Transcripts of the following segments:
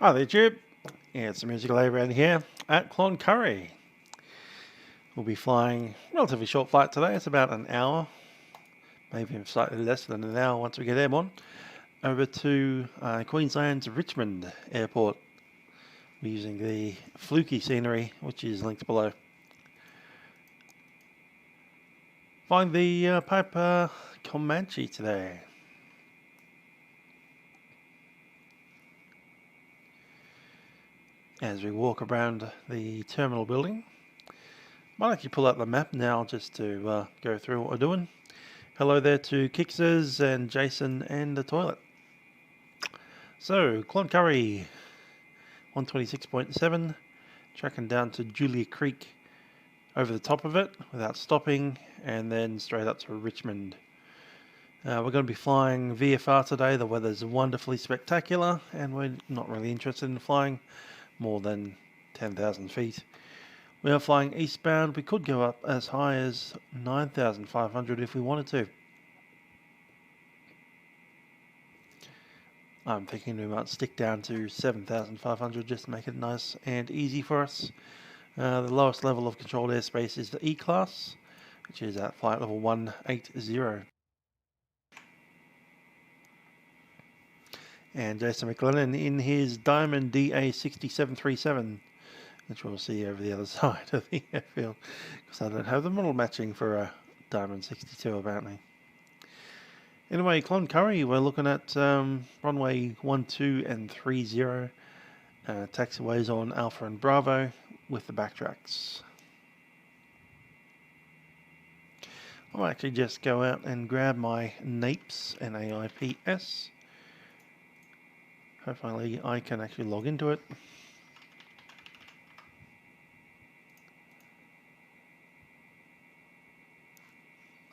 Hi there, Tube. Yeah, it's the musical around here at Cloncurry. We'll be flying a relatively short flight today. It's about an hour, maybe slightly less than an hour once we get airborne, over to Queensland's Richmond airport. We're using the Fluke scenery, which is linked below. Flying the Piper Comanche today. As we walk around the terminal building, might actually pull out the map now just to go through what we're doing. Hello there to Kixers and Jason and the toilet. So, Cloncurry 126.7, tracking down to Julia Creek over the top of it without stopping, and then straight up to Richmond. We're going to be flying VFR today. The weather's wonderfully spectacular, and we're not really interested in flying more than 10,000 feet. We are flying eastbound. We could go up as high as 9,500 if we wanted to. I'm thinking we might stick down to 7,500 just to make it nice and easy for us. The lowest level of controlled airspace is the E class, which is at flight level 180. And Jason McLennan in his Diamond DA6737, which we'll see over the other side of the airfield, because I don't have the model matching for a Diamond 62 apparently. Anyway, Cloncurry, we're looking at runway 12 and 30, taxiways on Alpha and Bravo with the backtracks. I'll actually just go out and grab my NAPES and AIPS. Hopefully I can actually log into it.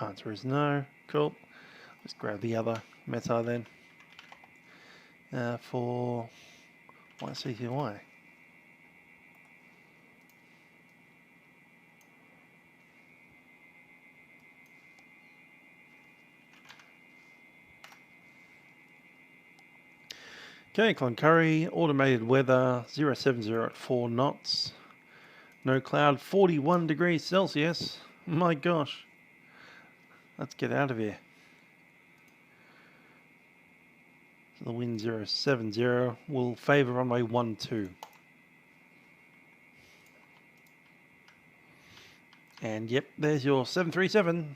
Answer is no. Cool. Let's grab the other meta then for YCCY. Okay, Cloncurry, automated weather 070 at 4 knots. No cloud, 41 degrees Celsius. My gosh. Let's get out of here. So the wind 070 will favour runway 12. And yep, there's your 737.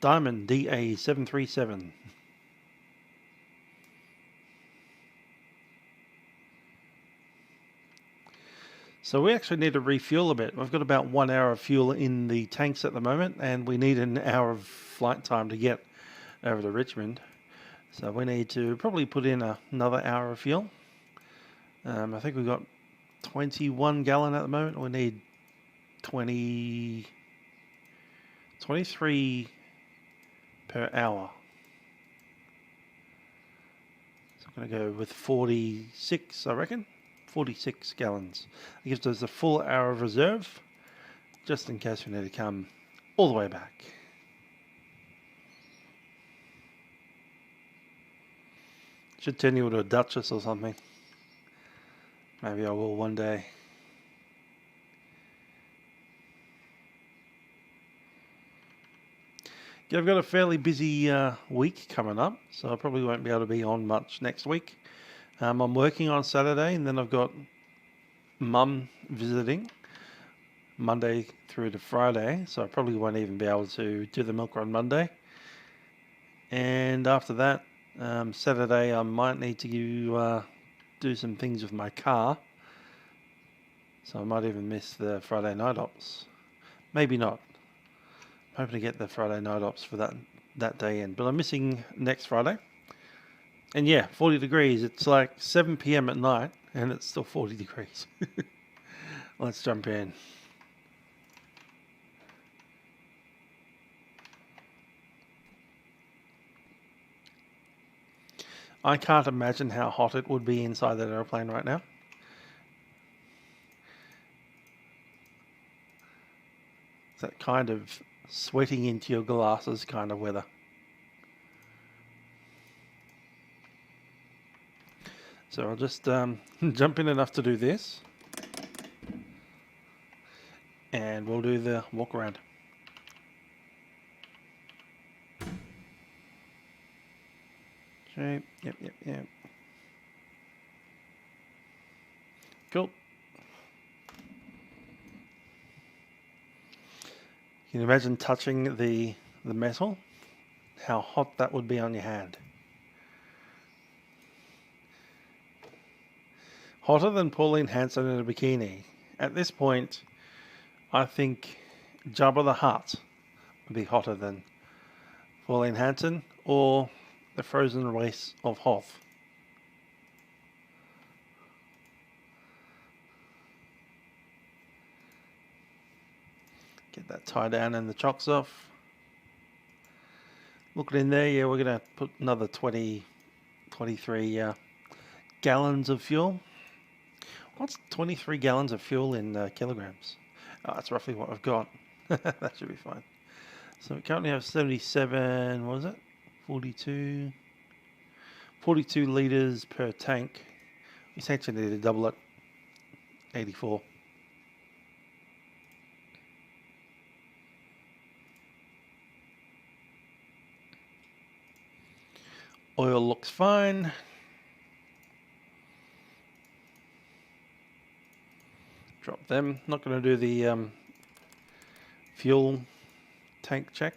Diamond DA737. So we actually need to refuel a bit. We've got about 1 hour of fuel in the tanks at the moment, and we need an hour of flight time to get over to Richmond. So we need to probably put in another hour of fuel. I think we've got 21 gallon at the moment. We need 23 per hour. So I'm going to go with 46, I reckon. 46 gallons. It gives us a full hour of reserve, just in case we need to come all the way back. Should turn you into a Duchess or something. Maybe I will one day. Yeah, I've got a fairly busy week coming up, so I probably won't be able to be on much next week. I'm working on Saturday, and then I've got Mum visiting Monday through to Friday, so I probably won't even be able to do the milk run Monday. And after that, Saturday, I might need to do some things with my car, so I might even miss the Friday night ops. Maybe not. I'm hoping to get the Friday night ops for that day in, but I'm missing next Friday. And yeah, 40 degrees. It's like 7 p.m. at night, and it's still 40 degrees. Let's jump in. I can't imagine how hot it would be inside that airplane right now. It's that kind of sweating into your glasses kind of weather. So So I'll just jump in enough to do this, and we'll do the walk around. Okay, yep. Cool. Can you imagine touching the metal? How hot that would be on your hand. Hotter than Pauline Hanson in a bikini. At this point, I think Jabba the Hutt would be hotter than Pauline Hanson or the frozen race of Hoth. Get that tie down and the chocks off. Looking in there, yeah, we're going to put another 23 gallons of fuel. What's 23 gallons of fuel in kilograms? Oh, that's roughly what I've got. That should be fine. So we currently have 77, what is it? 42 litres per tank. We essentially need to double it. 84. Oil looks fine. Drop them. Not going to do the fuel tank check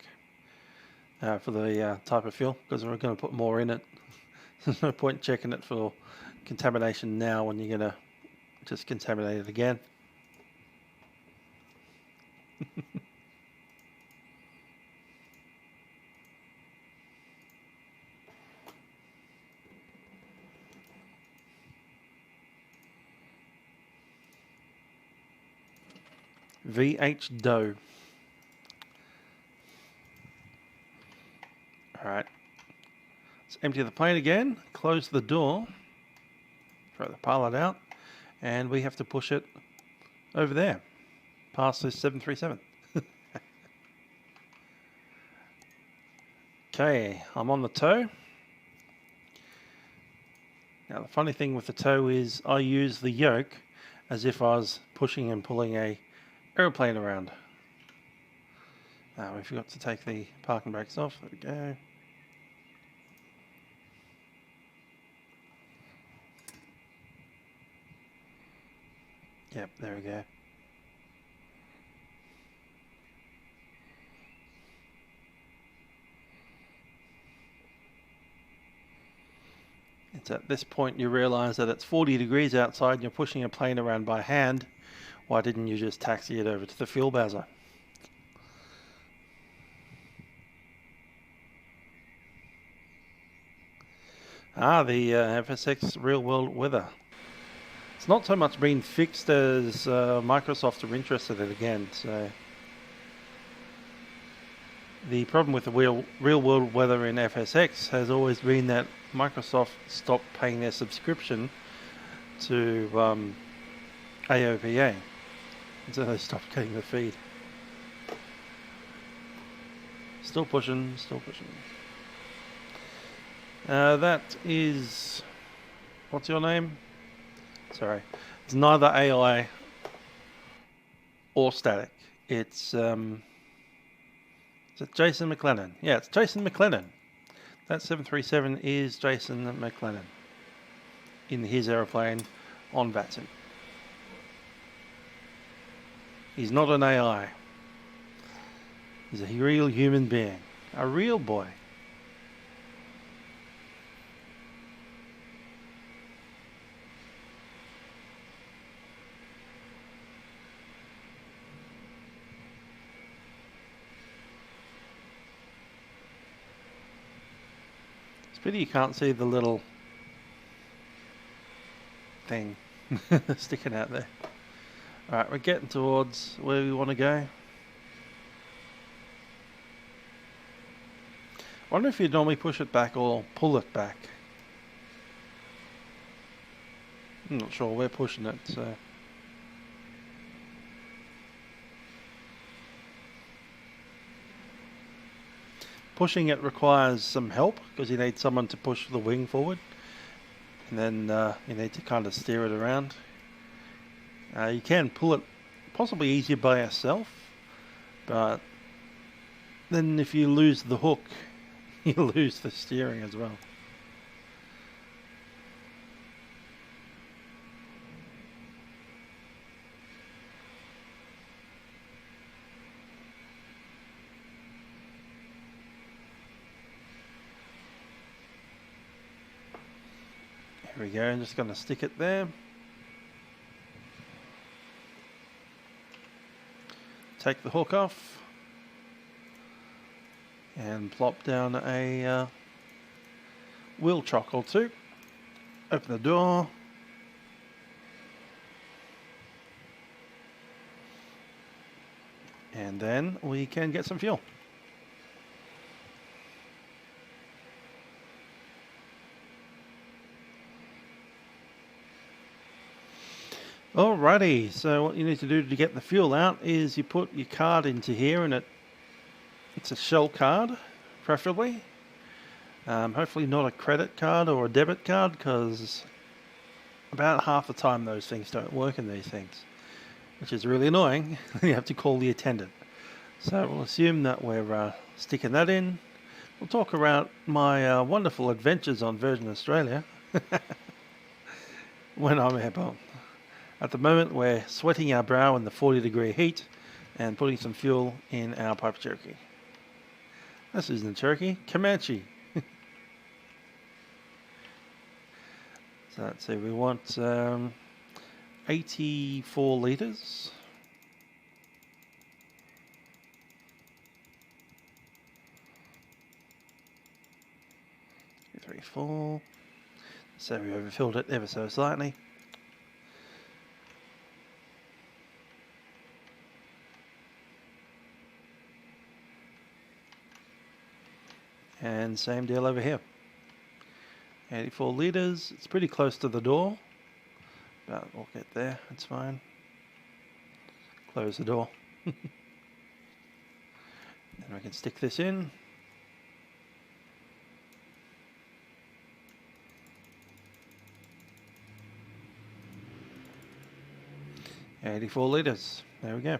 for the type of fuel, because we're going to put more in it. There's no point checking it for contamination now when you're going to just contaminate it again. VH-VTX. Alright. Let's empty the plane again, close the door, throw the pilot out, and we have to push it over there, past this 737. Okay, I'm on the tow. Now the funny thing with the tow is I use the yoke as if I was pushing and pulling a aeroplane around. We forgot to take the parking brakes off. There we go. Yep, there we go. It's at this point you realize that it's 40 degrees outside and you're pushing a plane around by hand. Why didn't you just taxi it over to the fuel bowser? The FSX real world weather. It's not so much been fixed as Microsoft are interested in it again. So the problem with the real world weather in FSX has always been that Microsoft stopped paying their subscription to AOPA. And so they stopped getting the feed. Still pushing. That is... What's your name? Sorry. It's neither AI or static. It's... is it Jason McLennan? Yeah, it's Jason McLennan. That 737 is Jason McLennan in his aeroplane on vatsim. He's not an AI. He's a real human being. A real boy. It's pity you can't see the little thing sticking out there. Alright, we're getting towards where we want to go. I wonder if you normally push it back or pull it back. I'm not sure, we're pushing it, so... Pushing it requires some help, because you need someone to push the wing forward. and then you need to kind of steer it around. You can pull it possibly easier by yourself, but then if you lose the hook, you lose the steering as well. Here we go, I'm just going to stick it there. Take the hook off and plop down a wheel chock or two. Open the door. And then we can get some fuel. Alrighty, so what you need to do to get the fuel out is you put your card into here, and it's a shell card, preferably. Hopefully not a credit card or a debit card, because about half the time those things don't work in these things, which is really annoying. You have to call the attendant. So we'll assume that we're sticking that in. We'll talk about my wonderful adventures on Virgin Australia when I'm airborne. At the moment, we're sweating our brow in the 40-degree heat and putting some fuel in our Piper Cherokee. This isn't a Cherokee, Comanche. So let's see, we want 84 litres. 3, 4. So we overfilled it ever so slightly. And same deal over here. 84 litres. It's pretty close to the door, but we'll get there. It's fine. Close the door. And we can stick this in. $84 litres. There we go.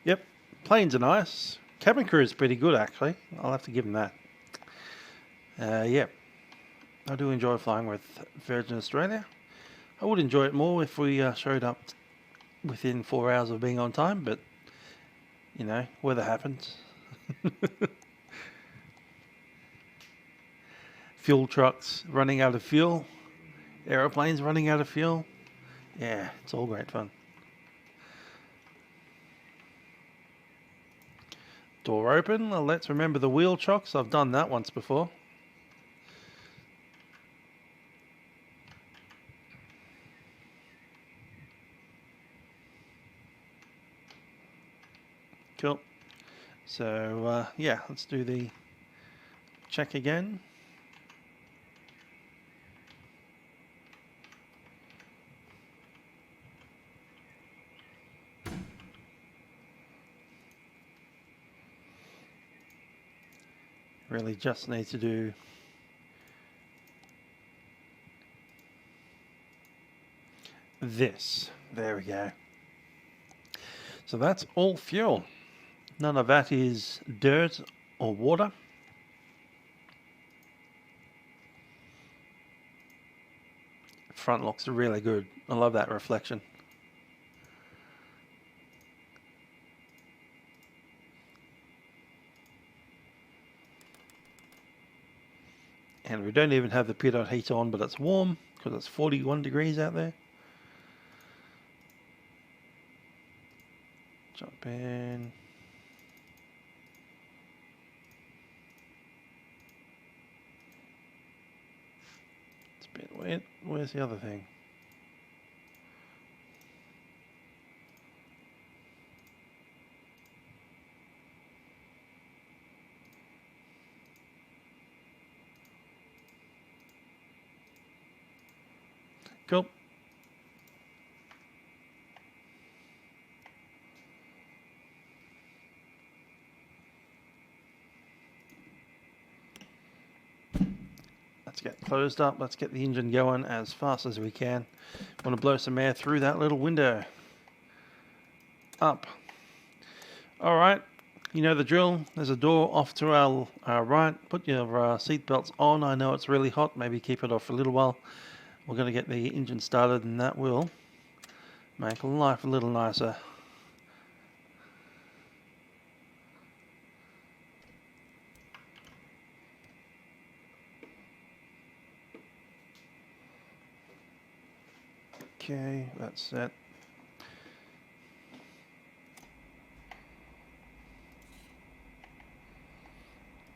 Yep, planes are nice. Cabin crew is pretty good, actually. I'll have to give them that. Yeah, I do enjoy flying with Virgin Australia. I would enjoy it more if we showed up within 4 hours of being on time, but, you know, weather happens. Fuel trucks running out of fuel. Aeroplanes running out of fuel. Yeah, it's all great fun. Door open. Let's remember the wheel chocks. I've done that once before. Cool. So, yeah, let's do the check again. Really just need to do this. There we go. So that's all fuel. None of that is dirt or water. Front looks really good. I love that reflection. And we don't even have the pitot heat on, but it's warm because it's 41 degrees out there. Jump in. It's a bit wet. Where's the other thing? Cool. get closed up. Let's get the engine going as fast as we can. Want to blow some air through that little window. Up. Alright, you know the drill. There's a door off to our right. Put your seat belts on. I know it's really hot. Maybe keep it off for a little while. We're going to get the engine started, and that will make life a little nicer. Okay, that's set.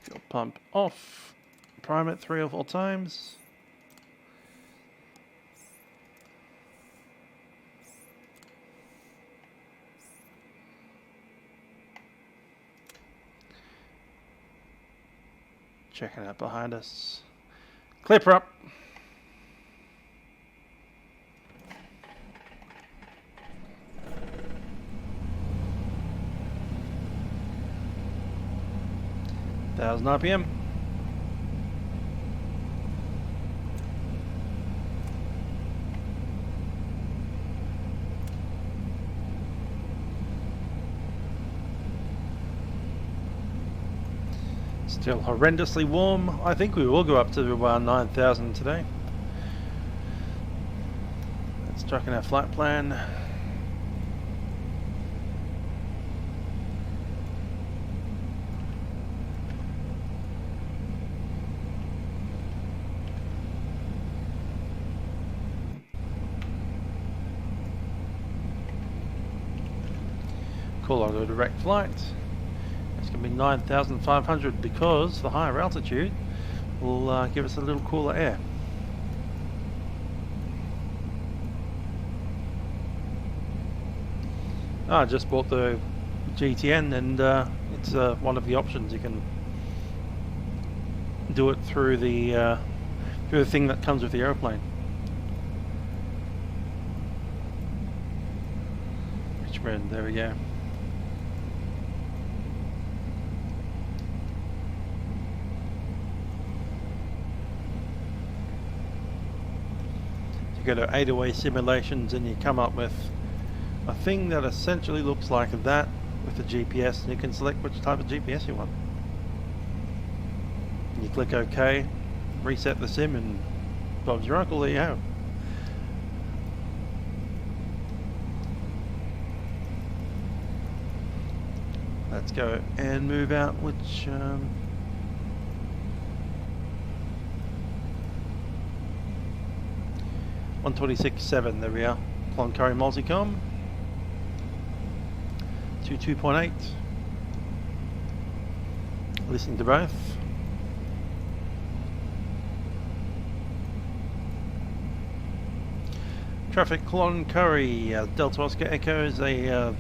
Fuel pump off. Prime it 3 or 4 times. Checking out behind us. Clipper up. Thousand RPM. Still horrendously warm. I think we will go up to 9,000 today. Let's check in our flight plan. Cool, I'll do a direct flight. It's going to be 9,500 because the higher altitude will give us a little cooler air. I just bought the GTN, and it's one of the options. You can do it through the thing that comes with the airplane. Richmond, there we go. You go to A2A simulations and you come up with a thing that essentially looks like that with the GPS, and you can select which type of GPS you want. And you click OK, reset the sim, and Bob's your uncle, there you have. Let's go and move out, which 126.7, there we are. Cloncurry multicom. 2.8. Listening to both. Traffic Cloncurry. Delta Oscar Echoes a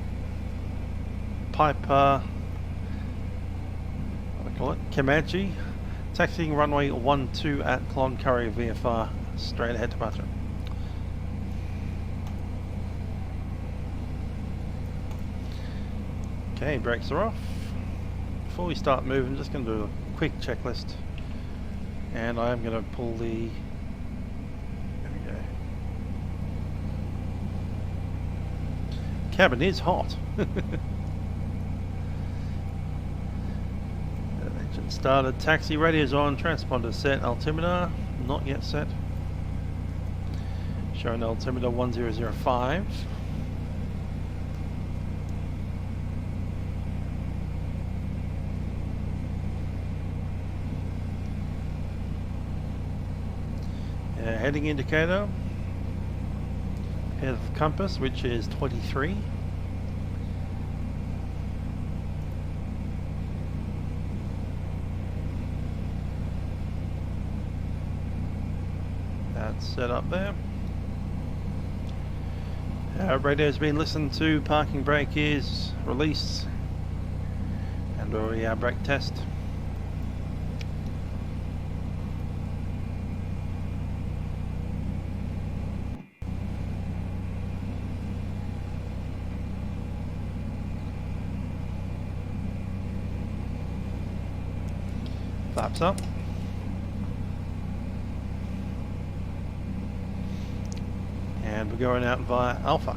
Piper, what do I call it? Comanche. Taxiing runway 12 at Cloncurry VFR. Straight ahead departure. Okay, brakes are off. Before we start moving, I'm just going to do a quick checklist, and I am going to pull the, there we go. Cabin is hot. Engine started, taxi radios on, transponder set, altimeter not yet set. Showing altimeter 1005. Heading indicator, head of compass, which is 23. That's set up there. Radio's been listened to, parking brake is released, and already our brake test. Flaps up. And we're going out via Alpha.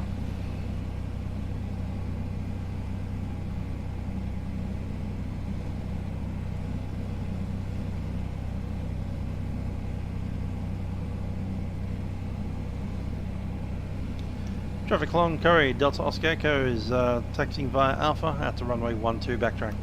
Traffic Cloncurry, Delta Oscar Echo is taxiing via Alpha out to runway 12 backtrack.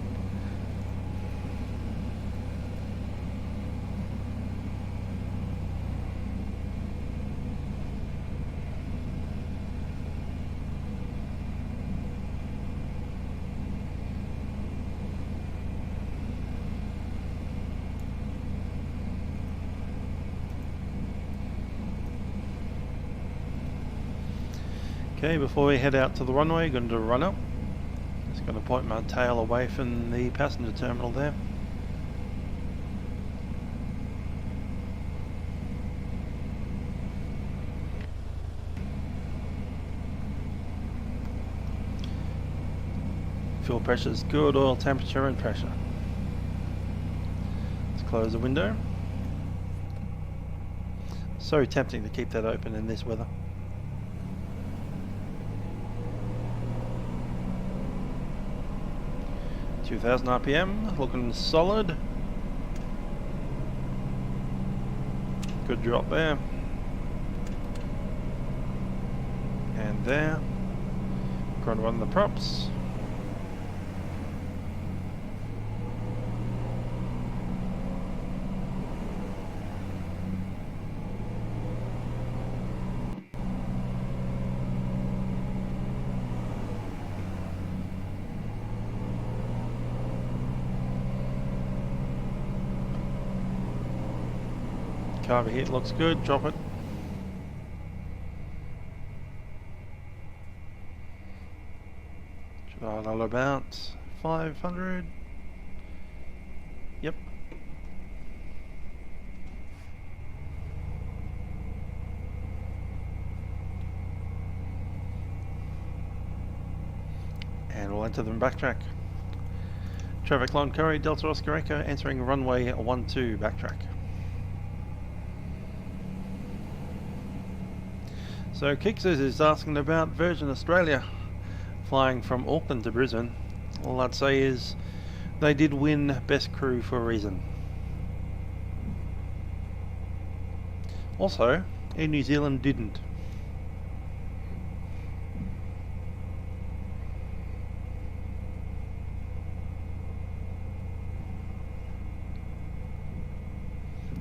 Okay, before we head out to the runway, going to do a run up. Just going to point my tail away from the passenger terminal there. Fuel pressure is good, oil temperature and pressure. Let's close the window. So tempting to keep that open in this weather. 2,000 RPM, looking solid. Good drop there. And there. Going to run the props. Carver hit looks good, drop it. Should I roll about 500? Yep. And we'll enter them backtrack. Traffic Cloncurry, Delta Oscar Echo, entering runway 12 backtrack. So Kixers is asking about Virgin Australia flying from Auckland to Brisbane. All I'd say is they did win Best Crew for a reason. Also, Air New Zealand didn't.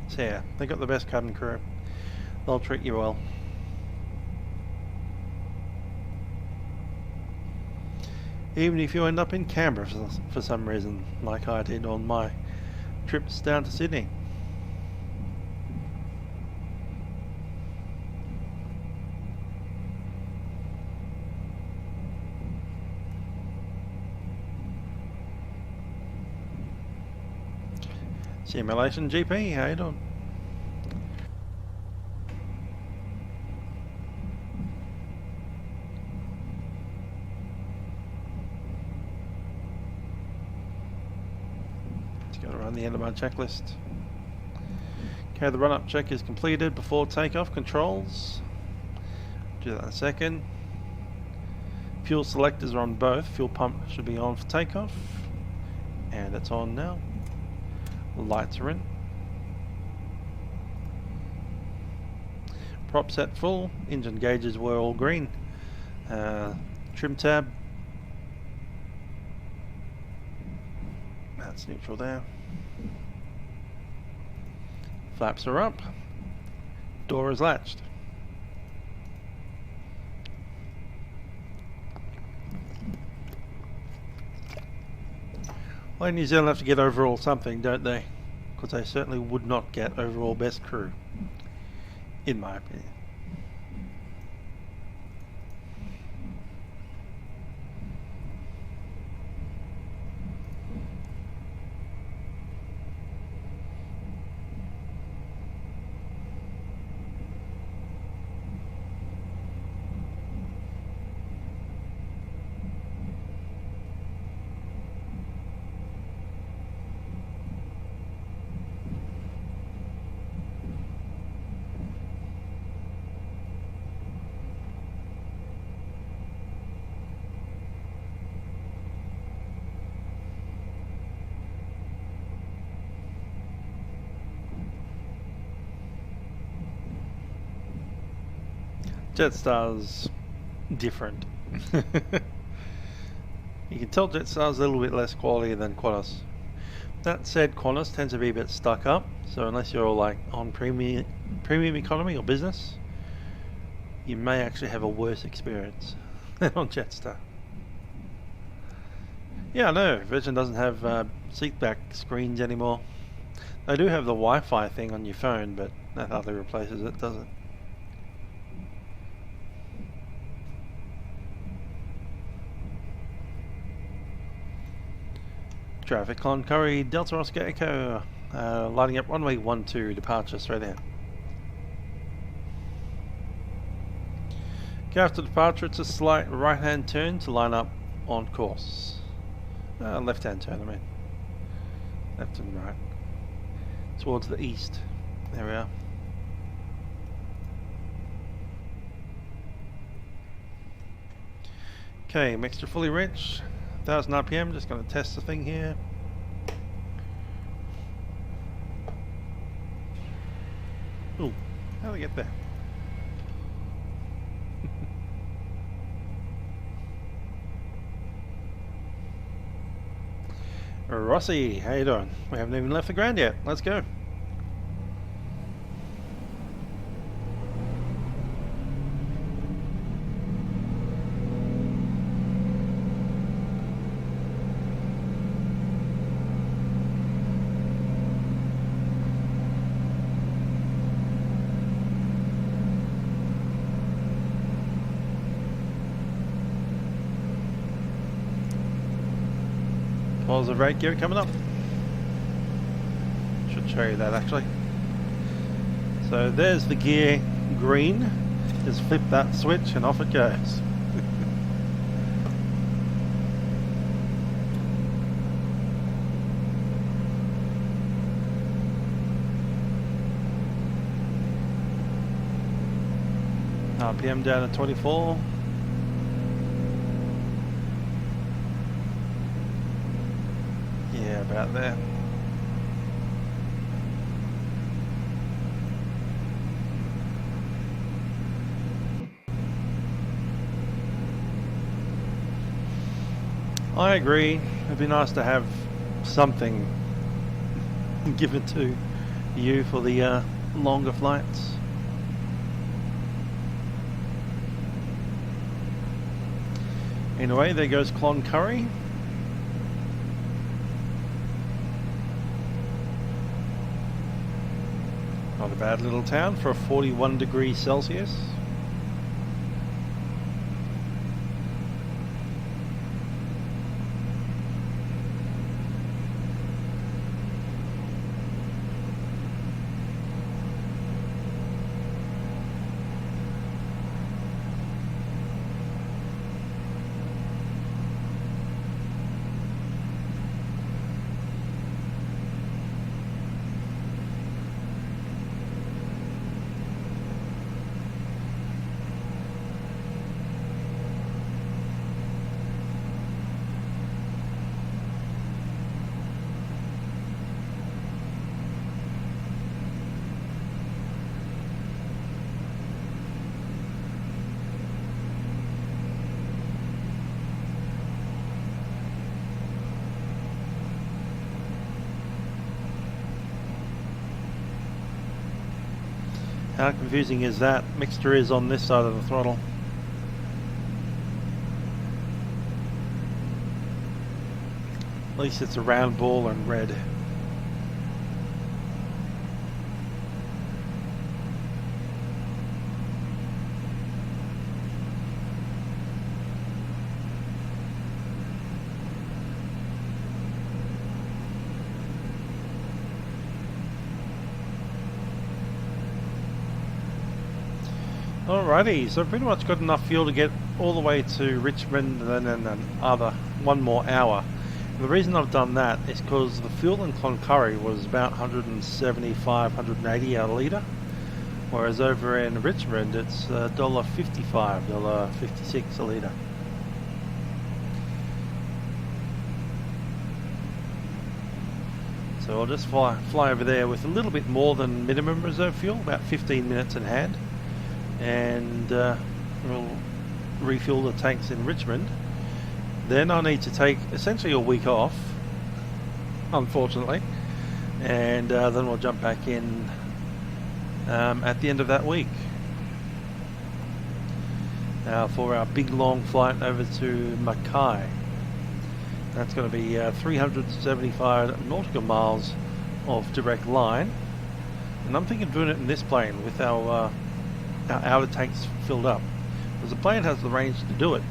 So yeah, they got the best cabin crew. They'll treat you well. Even if you end up in Canberra for some reason, like I did on my trips down to Sydney. Simulation GP, how you doing? The end of my checklist. Okay, the run-up check is completed before takeoff. Controls. Do that in a second. Fuel selectors are on both. Fuel pump should be on for takeoff. And it's on now. Lights are in. Prop set full. Engine gauges were all green. Trim tab. That's neutral there. Flaps are up. Door is latched. Well, New Zealand have to get overall something, don't they? Because they certainly would not get overall best crew, in my opinion. Jetstar's different. You can tell Jetstar's a little bit less quality than Qantas. That said, Qantas tends to be a bit stuck up, so unless you're like on premium economy or business, you may actually have a worse experience than on Jetstar. Yeah, I know, Virgin doesn't have seat back screens anymore. They do have the Wi-Fi thing on your phone, but that hardly replaces it, does it? Traffic Cloncurry, Delta Oscar Echo, lining up runway 12, departure straight in. Okay, after departure, it's a slight right-hand turn to line up on course. Left-hand turn, I mean. Left and right. Towards the east. There we are. Okay, mixture fully rich. 1000 RPM, just going to test the thing here. Ooh, how do I get there? Rossi, how you doing? We haven't even left the ground yet. Let's go. Positive rate gear coming up. Should show you that actually. So there's the gear green. Just flip that switch and off it goes. RPM down to 24. Yeah, about there. I agree. It'd be nice to have something given to you for the longer flights. Anyway, there goes Cloncurry. Not a bad little town for 41 degrees Celsius. How confusing is that? Mixture is on this side of the throttle. At least it's a round ball and red. Alrighty, so pretty much got enough fuel to get all the way to Richmond and then one more hour. And the reason I've done that is because the fuel in Cloncurry was about 175, 180 a litre, whereas over in Richmond it's $1.55, $1.56 a litre. So I'll just fly over there with a little bit more than minimum reserve fuel, about 15 minutes in hand. and we'll refuel the tanks in Richmond. Then I need to take essentially a week off, unfortunately, and then we'll jump back in at the end of that week for our big long flight over to Mackay. That's going to be 375 nautical miles of direct line, and I'm thinking of doing it in this plane with our outer tanks filled up, because the plane has the range to do it,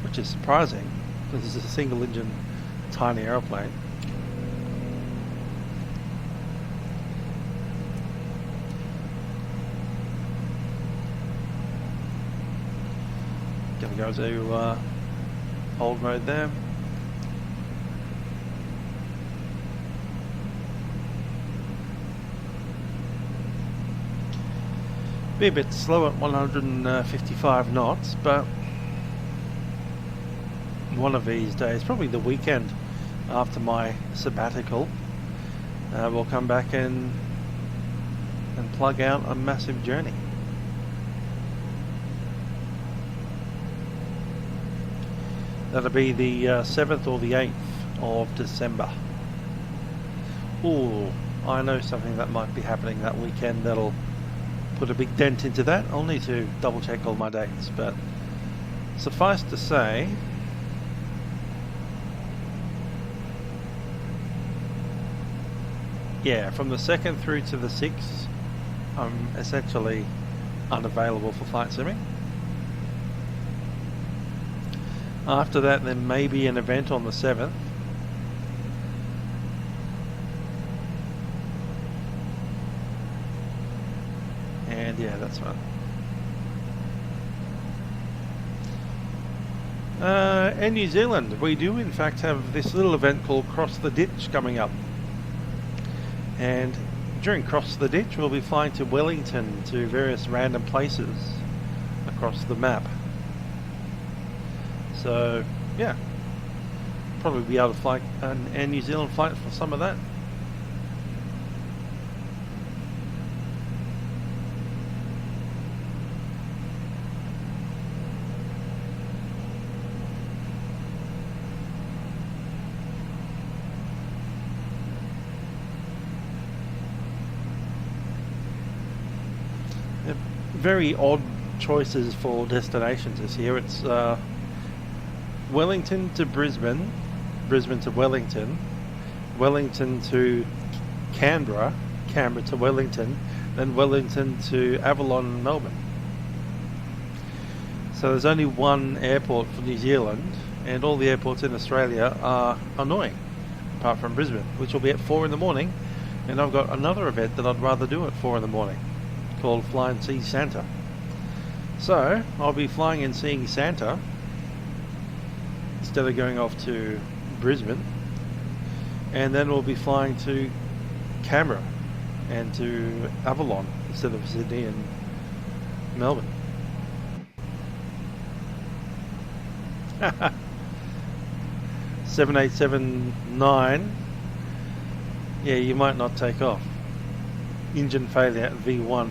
which is surprising because this is a single engine tiny aeroplane. Gonna go to hold mode there. Be a bit slow at 155 knots, but one of these days, probably the weekend after my sabbatical, we'll come back and plug out a massive journey. That'll be the 7th or the 8th of December. Ooh, I know something that might be happening that weekend that'll put a big dent into that. I'll need to double check all my dates, but suffice to say, yeah, from the 2nd through to the 6th, I'm essentially unavailable for flight simming. After that, there may be an event on the 7th. And yeah, that's fun. In New Zealand, we do in fact have this little event called Cross the Ditch coming up. And during Cross the Ditch, we'll be flying to Wellington, to various random places across the map. So yeah, probably be able to fly an Air New Zealand flight for some of that. Very odd choices for destinations this year. It's Wellington to Brisbane, Brisbane to Wellington, Wellington to Canberra, Canberra to Wellington, then Wellington to Avalon, Melbourne. So there's only one airport for New Zealand, and all the airports in Australia are annoying, apart from Brisbane, which will be at 4 in the morning, and I've got another event that I'd rather do at 4 in the morning, called Fly and See Santa. So I'll be flying and seeing Santa instead of going off to Brisbane, and then we'll be flying to Canberra and to Avalon instead of Sydney and Melbourne. 7879. Yeah, you might not take off. Engine failure at V1.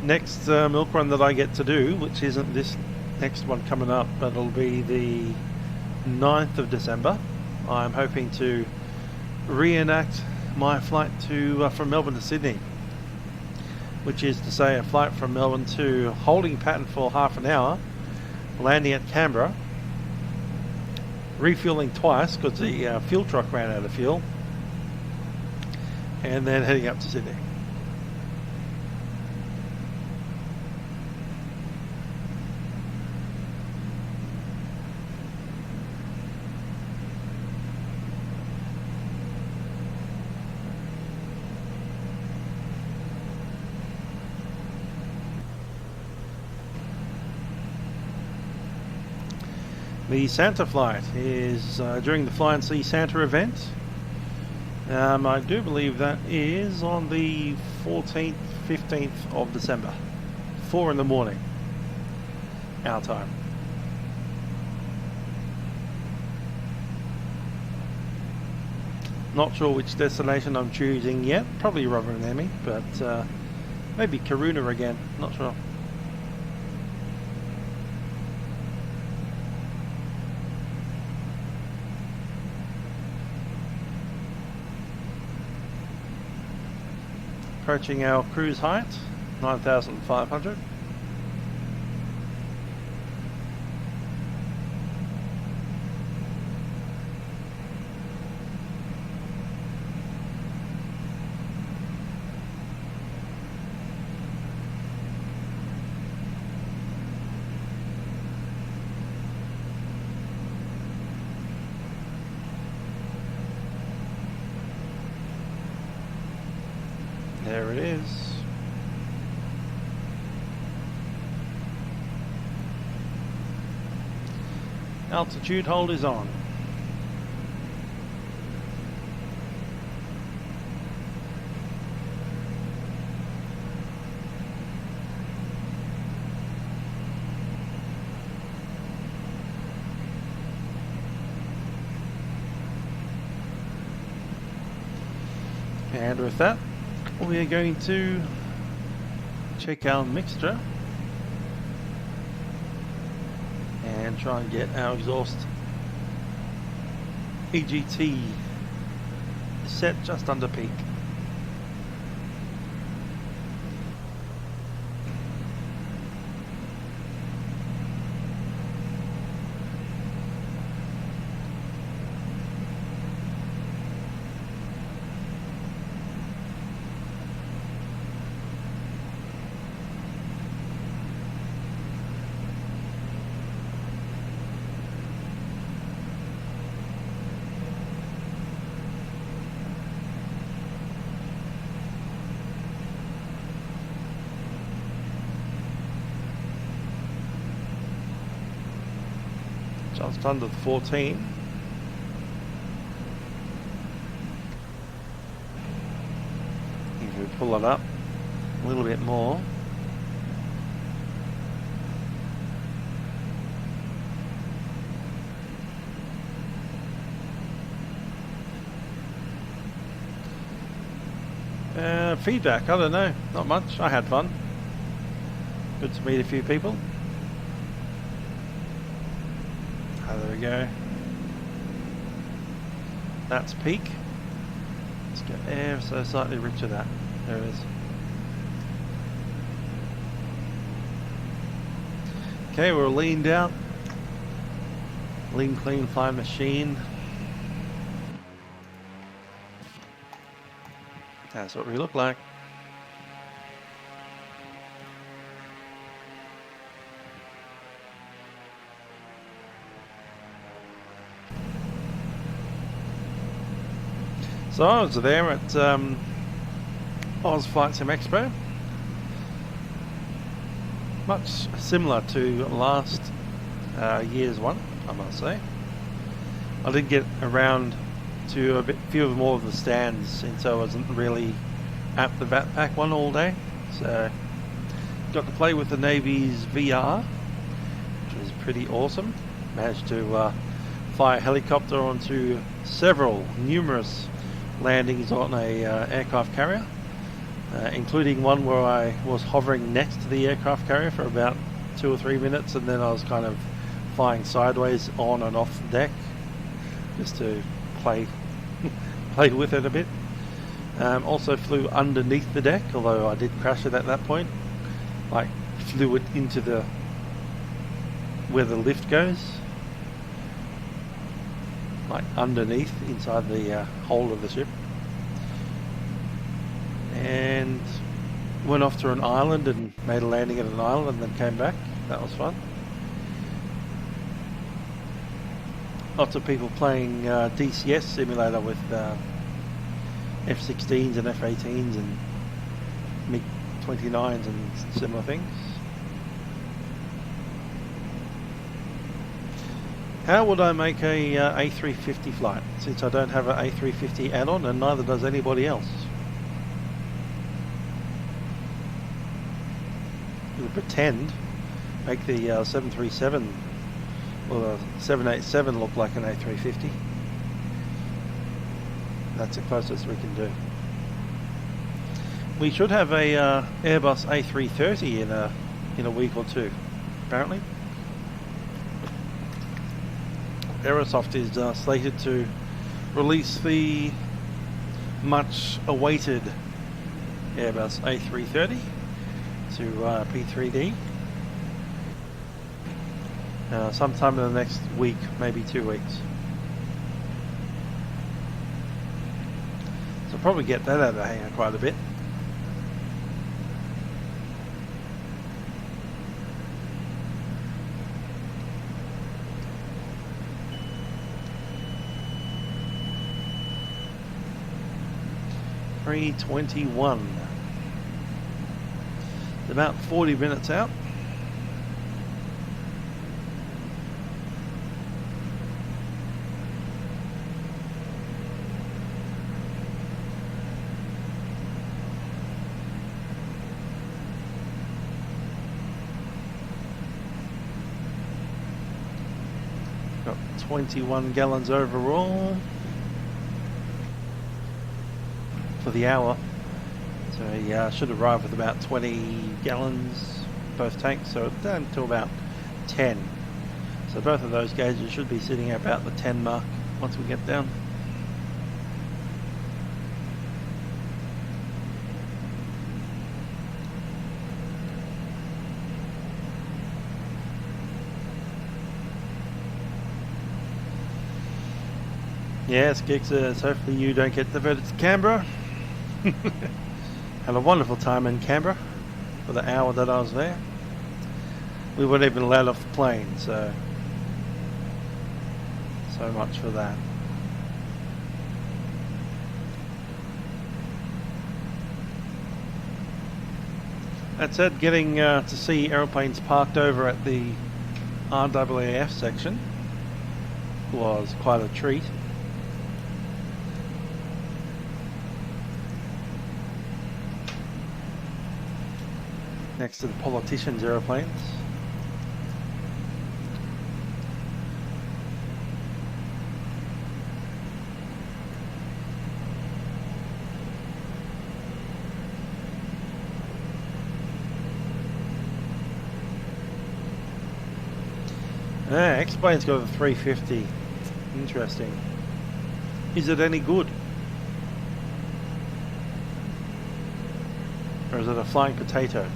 Next milk run that I get to do, which isn't this next one coming up, but it'll be the 9th of December. I'm hoping to reenact my flight to from Melbourne to Sydney, which is to say a flight from Melbourne to holding pattern for half an hour, landing at Canberra, refueling twice because the fuel truck ran out of fuel, and then heading up to Sydney. The Santa flight is during the Fly and See Santa event. I do believe that is on the 14th, 15th of December. 4 in the morning, our time. Not sure which destination I'm choosing yet. Probably Rovaniemi, but maybe Karuna again. Not sure. Approaching our cruise height, 9,500. There it is. Altitude hold is on. And with that, we are going to check our mixture and try and get our exhaust EGT set just under peak. Just under the 14. If we pull it up a little bit more. Feedback, I don't know, not much. I had fun. Good to meet a few people. There we go. That's peak. Let's get ever so slightly richer that. There it is. Okay, we're leaned out. Lean, clean, fine machine. That's what we look like. So I was there at Oz Flight Sim Expo. Much similar to last year's one, I must say. I did get around to few more of the stands since I wasn't really at the VATPAC one all day. So got to play with the Navy's VR, which was pretty awesome. Managed to fly a helicopter onto numerous landings on a aircraft carrier, including one where I was hovering next to the aircraft carrier for about 2 or 3 minutes, and then I was kind of flying sideways on and off the deck just to play with it a bit. Also flew underneath the deck, although I did crash it at that point. Like flew it into where the lift goes, like underneath, inside the hold of the ship, and went off to an island and made a landing at an island and then came back. That was fun. Lots of people playing DCS simulator with F-16s and F-18s and MiG-29s and similar things. How would I make a A350 flight, since I don't have an A350 add-on and neither does anybody else? We'll pretend, make the 737 or the 787 look like an A350. That's the closest we can do. We should have a Airbus A330 in a week or two, apparently. Aerosoft is slated to release the much awaited Airbus A330 to P3D sometime in the next week, maybe 2 weeks. So probably get that out of the hangar quite a bit. .321. It's about 40 minutes out. Got 21 gallons overall for the hour, so he should arrive with about 20 gallons both tanks, so it's down to about 10. So both of those gauges should be sitting at about the 10 mark once we get down. Yes, Geek says, hopefully you don't get diverted to Canberra. Had a wonderful time in Canberra for the hour that I was there. We weren't even allowed off the plane, so much for that. That said, getting to see aeroplanes parked over at the RAAF section was quite a treat. Next to the politicians' aeroplanes. X-Plane's got a 350. Interesting. Is it any good? Or is it a flying potato?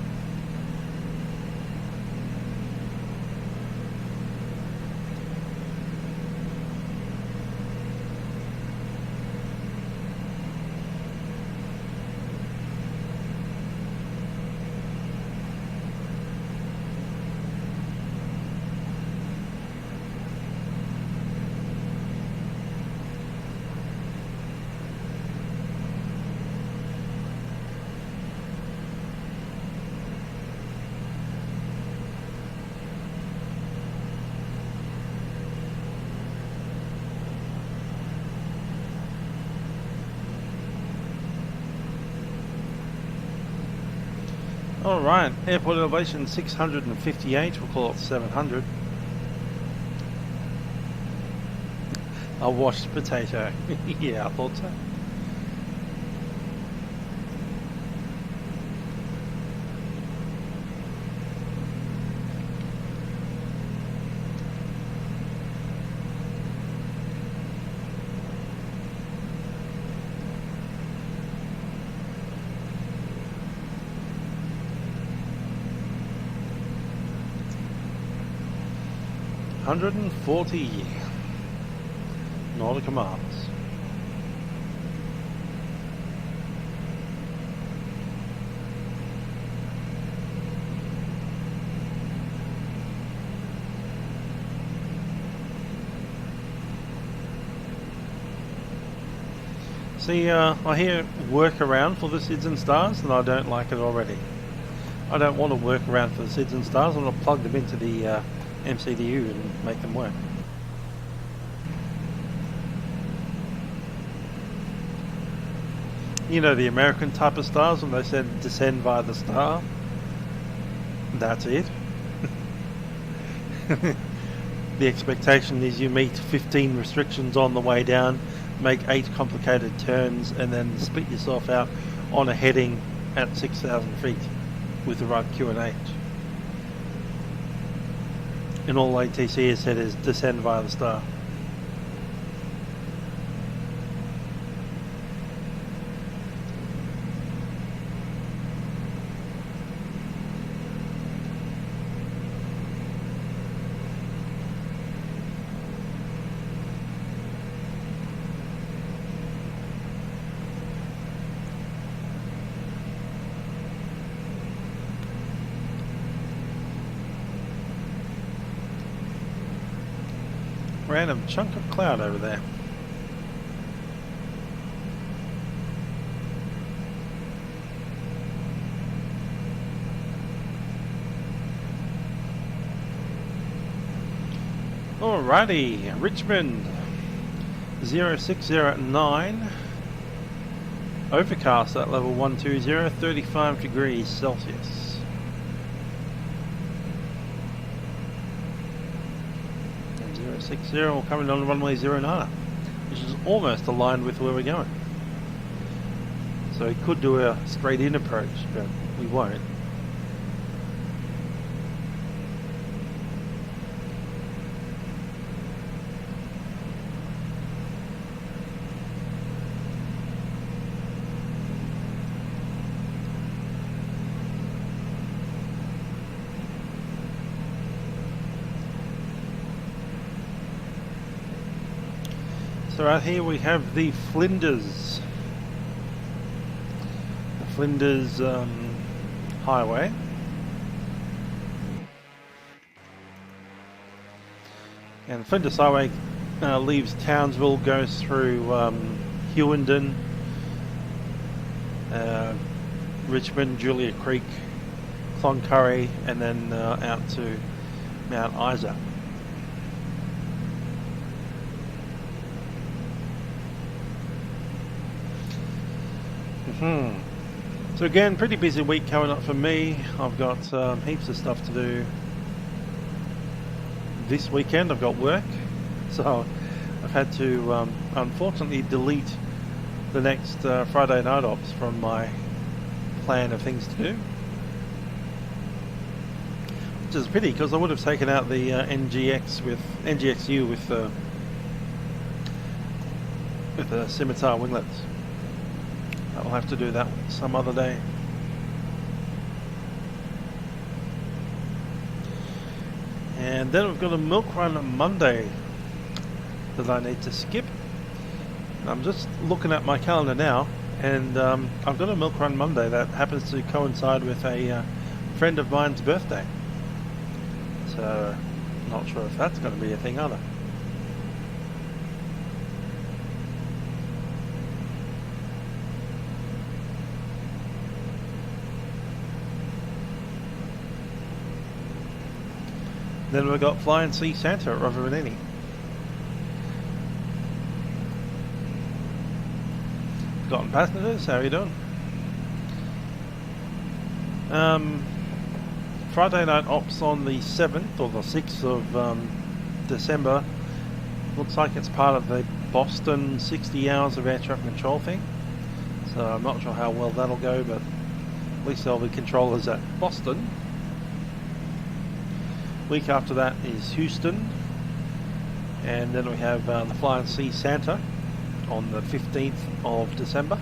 Alright, airport elevation 658, we'll call it 700. A washed potato. Yeah, I thought so. $140 nautical miles. See, I hear workaround for the SIDS and stars, and I don't like it already. I don't want to work around for the SIDS and stars. I want to plug them into the MCDU and make them work. You know, the American type of stars when they said descend via the star. That's it. The expectation is you meet 15 restrictions on the way down, make 8 complicated turns, and then split yourself out on a heading at 6,000 feet with the right Q&H. And all ATC has said is descend via the star. Random chunk of cloud over there. Alrighty, Richmond 0609, overcast at level 120, 35 degrees Celsius. And 060 coming on runway 09, which is almost aligned with where we're going. So we could do a straight in approach, but we won't. So right here we have the Flinders. The Flinders Highway. And the Flinders Highway leaves Townsville, goes through Hewenden, Richmond, Julia Creek, Cloncurry, and then out to Mount Isa. So again, pretty busy week coming up for me. I've got heaps of stuff to do this weekend. I've got work, so I've had to unfortunately delete the next Friday night ops from my plan of things to do, which is a pity because I would have taken out the NGXU with the scimitar winglets. I'll have to do that some other day. And then we've got a milk run on Monday that I need to skip. And I'm just looking at my calendar now, and I've got a milk run Monday that happens to coincide with a friend of mine's birthday. So, not sure if that's going to be a thing either. Then we've got Fly and See Santa at Refueling. Forgotten Passengers, how are you doing? Friday night ops on the 7th or the 6th of December. Looks like it's part of the Boston 60 hours of air traffic control thing. So I'm not sure how well that'll go, but at least there'll be controllers at Boston. Week after that is Houston, and then we have the Fly and See Santa on the 15th of December,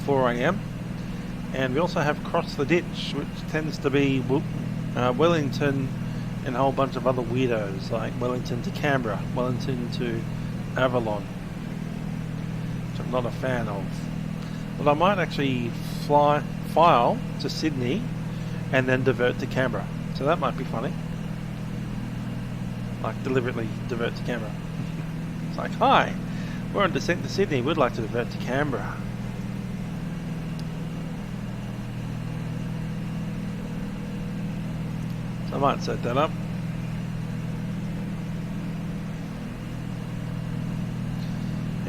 4 AM, and we also have Cross the Ditch, which tends to be Wellington and a whole bunch of other weirdos like Wellington to Canberra, Wellington to Avalon, which I'm not a fan of. But I might actually file to Sydney and then divert to Canberra. So that might be funny. Like deliberately divert to Canberra. It's like, hi, we're on descent to Sydney, we'd like to divert to Canberra. So I might set that up.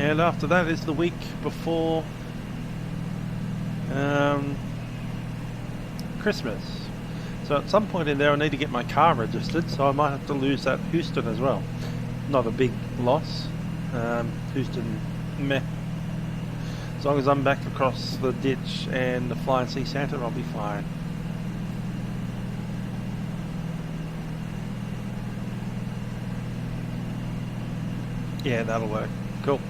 And after that is the week before Christmas. So at some point in there I need to get my car registered, so I might have to lose that Houston as well. Not a big loss. Houston, meh. As long as I'm back across the ditch and the Fly and See Santa, I'll be fine. Yeah, that'll work. Cool.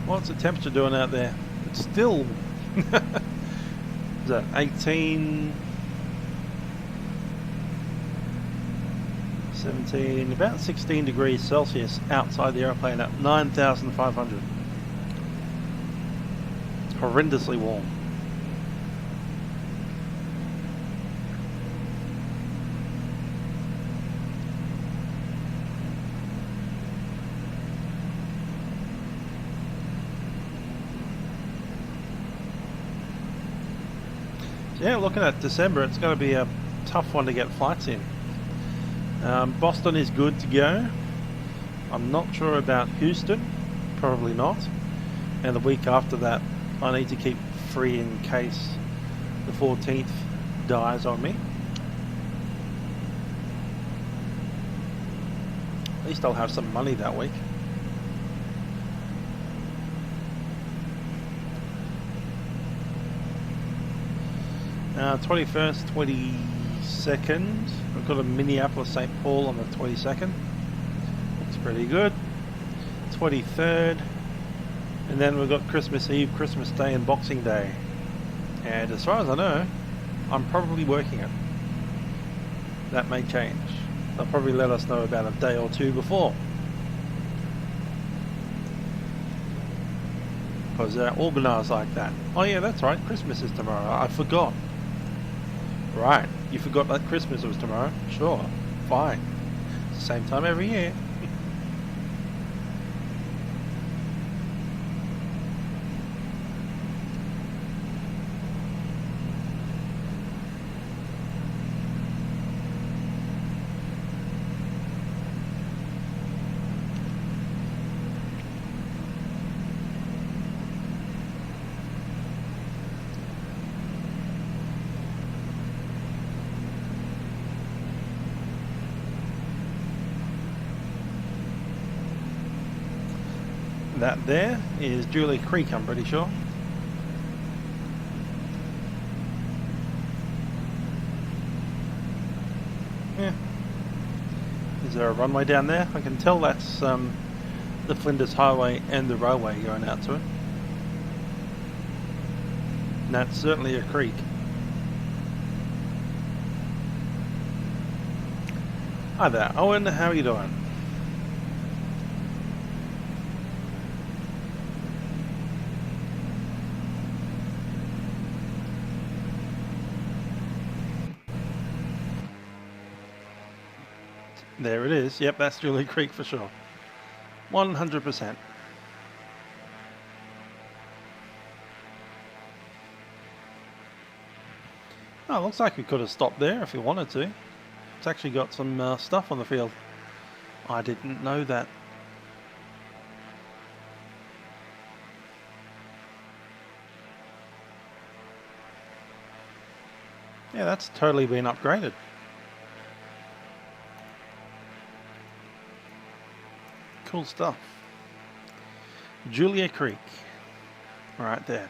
What's the temperature doing out there? It's still is that 18, 17, about 16 degrees Celsius outside the airplane at 9,500. It's horrendously warm. Yeah, looking at December, it's going to be a tough one to get flights in. Boston is good to go. I'm not sure about Houston, probably not. And the week after that, I need to keep free in case the 14th dies on me. At least I'll have some money that week. 21st, 22nd. I've got a Minneapolis St. Paul on the 22nd. Looks pretty good. 23rd. And then we've got Christmas Eve, Christmas Day and Boxing Day. And as far as I know, I'm probably working it. That may change. They'll probably let us know about a day or two before. Because they're organised like that. Oh yeah, that's right, Christmas is tomorrow. I forgot. Right, you forgot that Christmas was tomorrow? Sure, fine. It's the same time every year. That there is Julie Creek, I'm pretty sure. Yeah. Is there a runway down there? I can tell that's the Flinders Highway and the railway going out to it. And that's certainly a creek. Hi there, Owen, how are you doing? There it is. Yep, that's Julie Creek for sure. 100%. Oh, looks like we could have stopped there if we wanted to. It's actually got some stuff on the field. I didn't know that. Yeah, that's totally been upgraded. Cool stuff. Julia Creek, right there.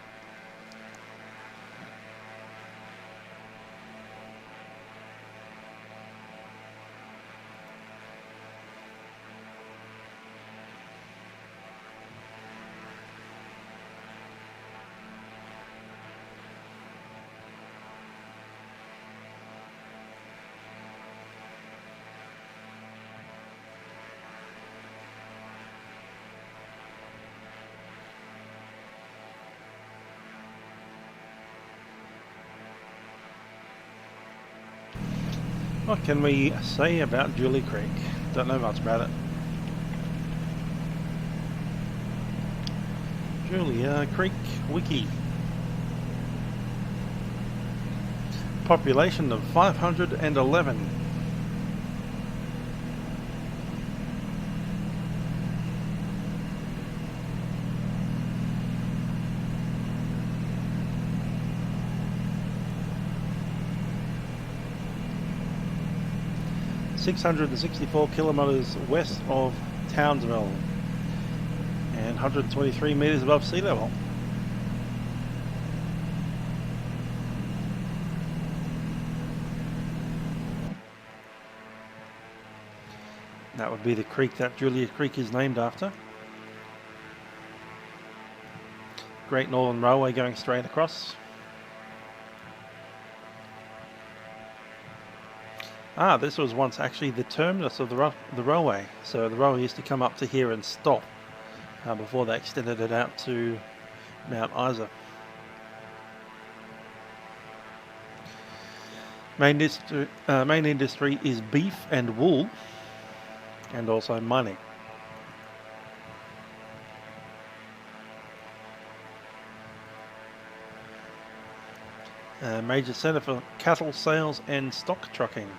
What can we say about Julie Creek? Don't know much about it. Julia Creek Wiki. Population of 511. .664 kilometers west of Townsville and 123 meters above sea level. That would be the creek that Julia Creek is named after. Great Northern Railway going straight across. Ah, this was once actually the terminus of the railway. So the railway used to come up to here and stop before they extended it out to Mount Isa. Main industry is beef and wool, and also mining. Major centre for cattle sales and stock trucking.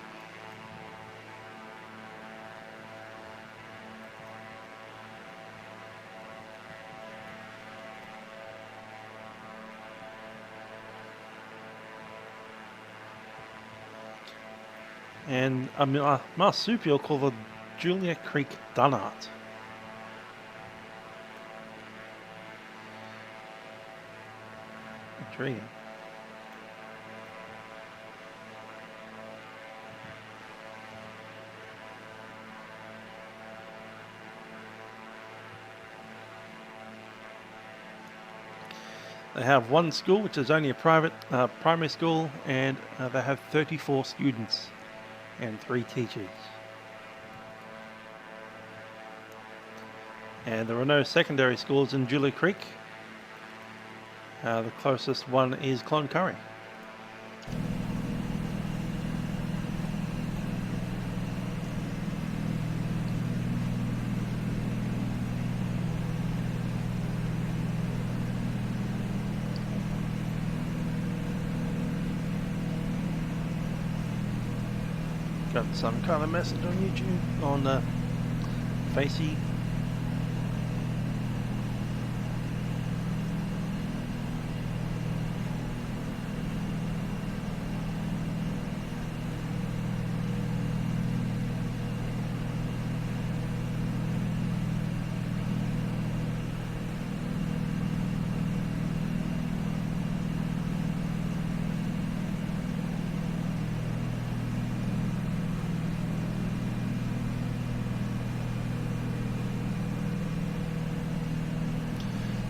And a marsupial called the Julia Creek Dunnart. Intriguing. They have one school, which is only a private primary school, and they have 34 students and 3 teachers. And there are no secondary schools in Julia Creek. The closest one is Cloncurry. Got some kind of message on YouTube, on Facey.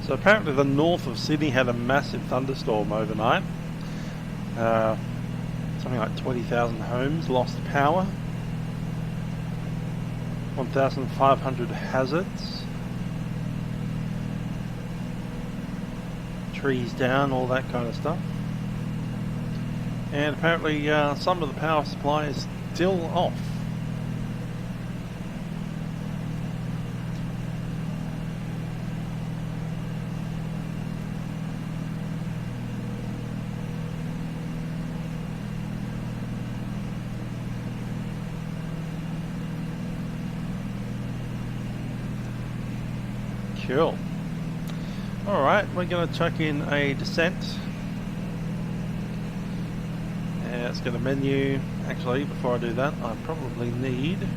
So apparently the north of Sydney had a massive thunderstorm overnight. Something like 20,000 homes lost power. 1,500 hazards. Trees down, all that kind of stuff. And apparently some of the power supply is still off. Cool. Alright, we're going to chuck in a descent. And let's get a menu. Actually, before I do that, I probably need to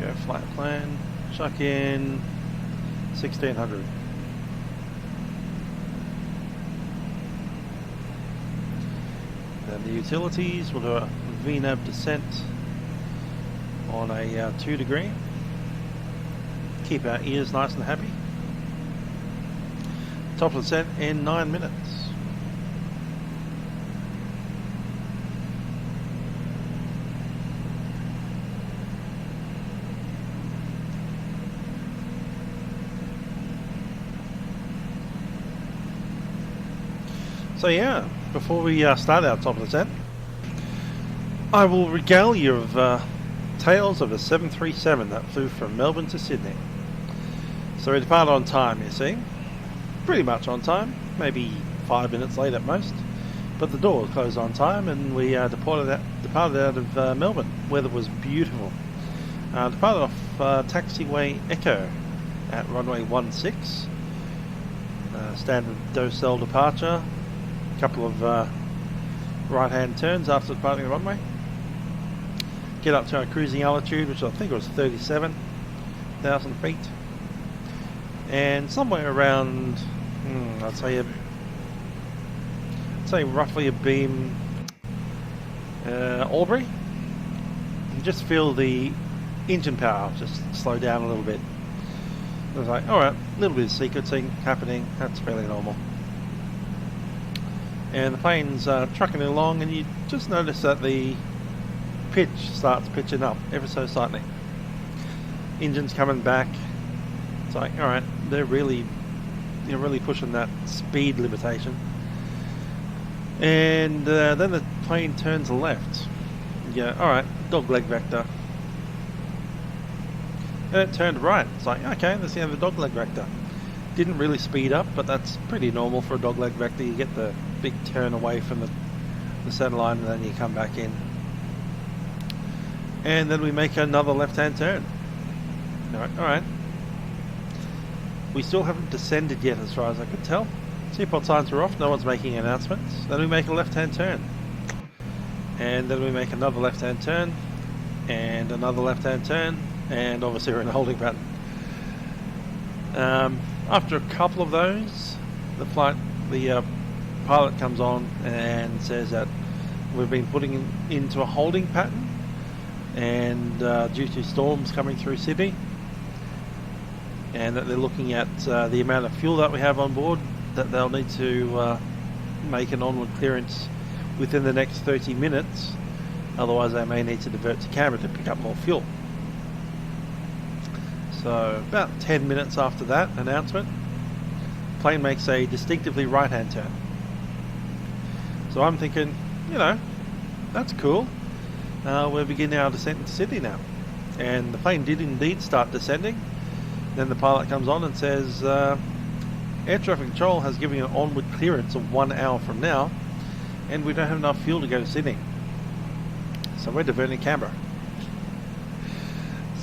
go flat plan, chuck in 1600. Then the utilities, we'll do a VNAV descent on a 2 degree. Keep our ears nice and happy. Top of the set in 9 minutes. So yeah, before we start our top of the set, I will regale you of tales of a 737 that flew from Melbourne to Sydney. So we depart on time, you see. Pretty much on time, maybe 5 minutes late at most. But the door was closed on time, and we departed out of Melbourne. Weather was beautiful. Departed off taxiway Echo at runway 16. Standard Docell departure. A couple of right-hand turns after departing the runway. Get up to our cruising altitude, which I think was 37,000 feet. And somewhere around, I'd say roughly a beam Albury. You just feel the engine power just slow down a little bit. I was like, alright, a little bit of sequencing happening, that's fairly normal. And the plane's trucking along, and you just notice that the pitch starts pitching up ever so slightly. Engine's coming back. It's like, alright, they're really pushing that speed limitation. And then the plane turns left. Yeah, alright, dog leg vector. And it turned right. It's like, okay, that's the end of the dog leg vector. Didn't really speed up, but that's pretty normal for a dog leg vector. You get the big turn away from the center line, and then you come back in. And then we make another left-hand turn. Alright. We still haven't descended yet, as far as I could tell. Seatbelt signs are off, no one's making announcements. Then we make a left-hand turn. And then we make another left-hand turn. And another left-hand turn. And obviously we're in a holding pattern. After a couple of those, the pilot comes on and says that we've been putting into a holding pattern, and due to storms coming through Sydney, and that they're looking at the amount of fuel that we have on board, that they'll need to make an onward clearance within the next 30 minutes, otherwise they may need to divert to Canberra to pick up more fuel. So about 10 minutes after that announcement, the plane makes a distinctively right-hand turn. So I'm thinking, that's cool. We're beginning our descent into Sydney now. And the plane did indeed start descending. Then the pilot comes on and says, air traffic control has given you an onward clearance of 1 hour from now, and we don't have enough fuel to go to Sydney. So we're diverting to Canberra.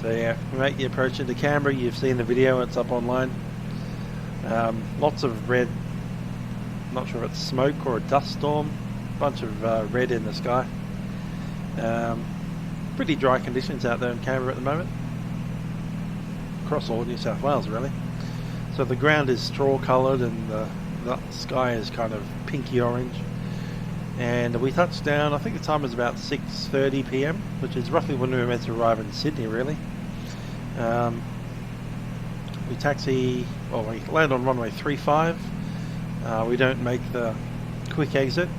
So yeah, we make the approach into Canberra. You've seen the video, it's up online. Lots of red, not sure if it's smoke or a dust storm, bunch of red in the sky. Pretty dry conditions out there in Canberra at the moment, across all New South Wales really. So the ground is straw coloured, and the sky is kind of pinky orange. And we touched down, I think the time was about 6:30 PM, which is roughly when we were meant to arrive in Sydney really. We land on runway 35. We don't make the quick exit.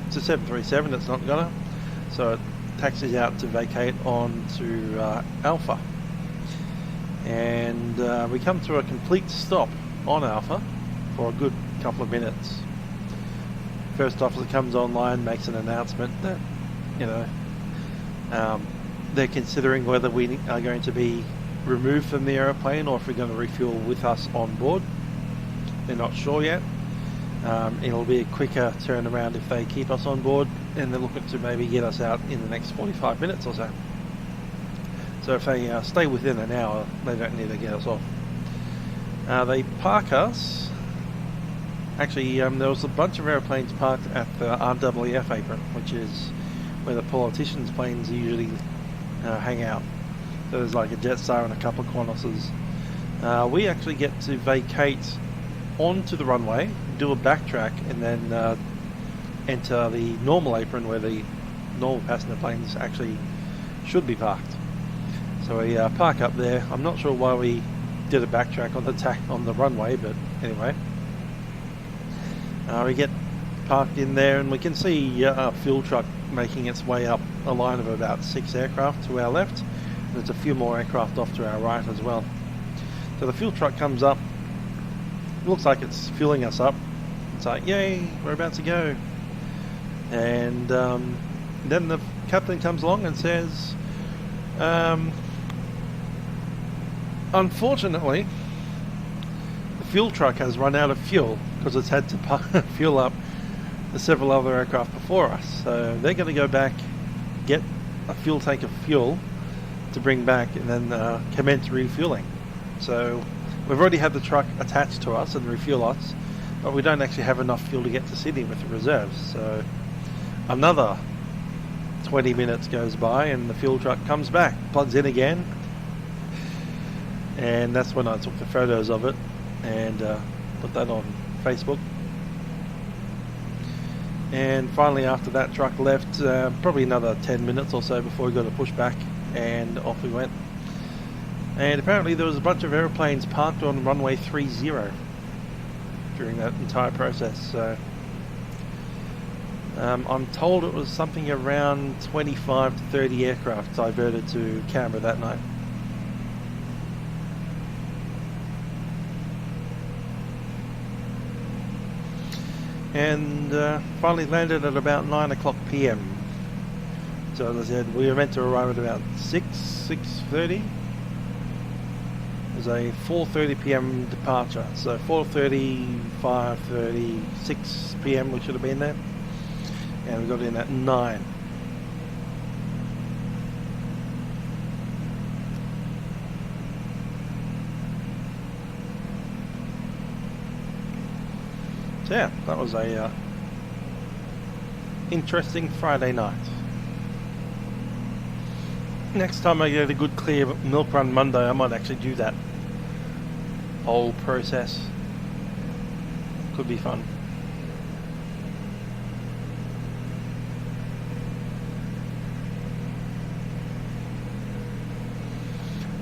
It's a 737, it's not gonna. So it taxis out to vacate on to Alpha. And we come to a complete stop on Alpha for a good couple of minutes. First officer comes online, makes an announcement that, they're considering whether we are going to be removed from the aeroplane or if we're going to refuel with us on board. They're not sure yet. It'll be a quicker turnaround if they keep us on board, and they're looking to maybe get us out in the next 45 minutes or so. So if they stay within an hour, they don't need to get us off. They park us. Actually, there was a bunch of airplanes parked at the RWF apron, which is where the politicians' planes usually hang out. So there's like a Jetstar and a couple of Qantas's. We actually get to vacate onto the runway, do a backtrack, and then enter the normal apron where the normal passenger planes actually should be parked. So we park up there. I'm not sure why we did a backtrack on the runway, but anyway. We get parked in there, and we can see a fuel truck making its way up a line of about 6 aircraft to our left. There's a few more aircraft off to our right as well. So the fuel truck comes up. Looks like it's fueling us up. It's like, yay, we're about to go. And then the captain comes along and says, unfortunately, fuel truck has run out of fuel because it's had to fuel up the several other aircraft before us. So they're going to go back, get a fuel tank of fuel to bring back, and then commence refueling. So we've already had the truck attached to us and refuel us, but we don't actually have enough fuel to get to Sydney with the reserves. So another 20 minutes goes by and the fuel truck comes back, plugs in again, and that's when I took the photos of it and put that on Facebook. And finally, after that truck left, probably another 10 minutes or so before we got to push back, and off we went. And apparently there was a bunch of airplanes parked on runway 30 during that entire process. So I'm told it was something around 25 to 30 aircraft diverted to Canberra that night. And finally landed at about 9 o'clock PM. So as I said, we were meant to arrive at about 6:30. It was a 4:30 PM departure. So 4:30, 5:30, 6 PM we should have been there. And we got in at 9. So yeah, that was a interesting Friday night. Next time I get a good clear milk run Monday, I might actually do that whole process. Could be fun.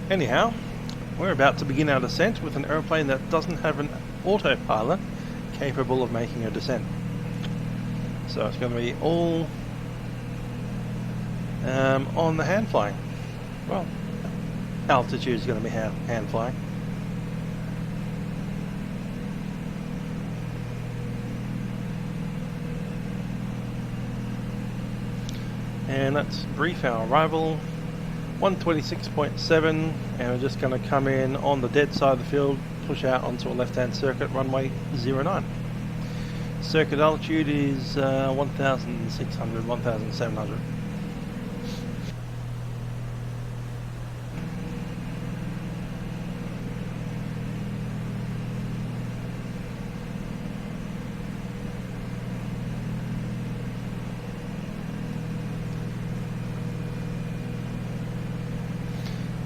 Anyhow, we're about to begin our descent with an airplane that doesn't have an autopilot capable of making a descent. So it's going to be all on the hand flying. Well, altitude is going to be hand flying. And let's brief our arrival. 126.7, and we're just going to come in on the dead side of the field, push out onto a left-hand circuit, runway 09. Circuit altitude is 1,600, 1,700.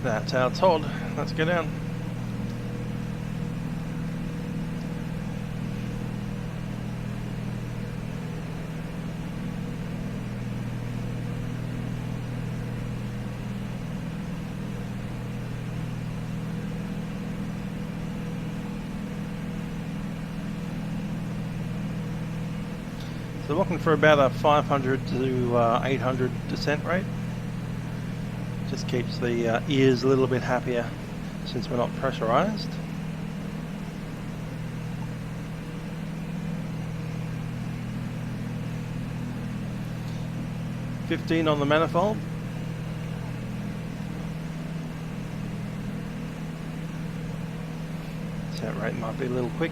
That's our Todd. Let's go down. So looking for about a 500 to 800 descent rate. Just keeps the ears a little bit happier since we're not pressurized. $15 on the manifold. Descent rate might be a little quick.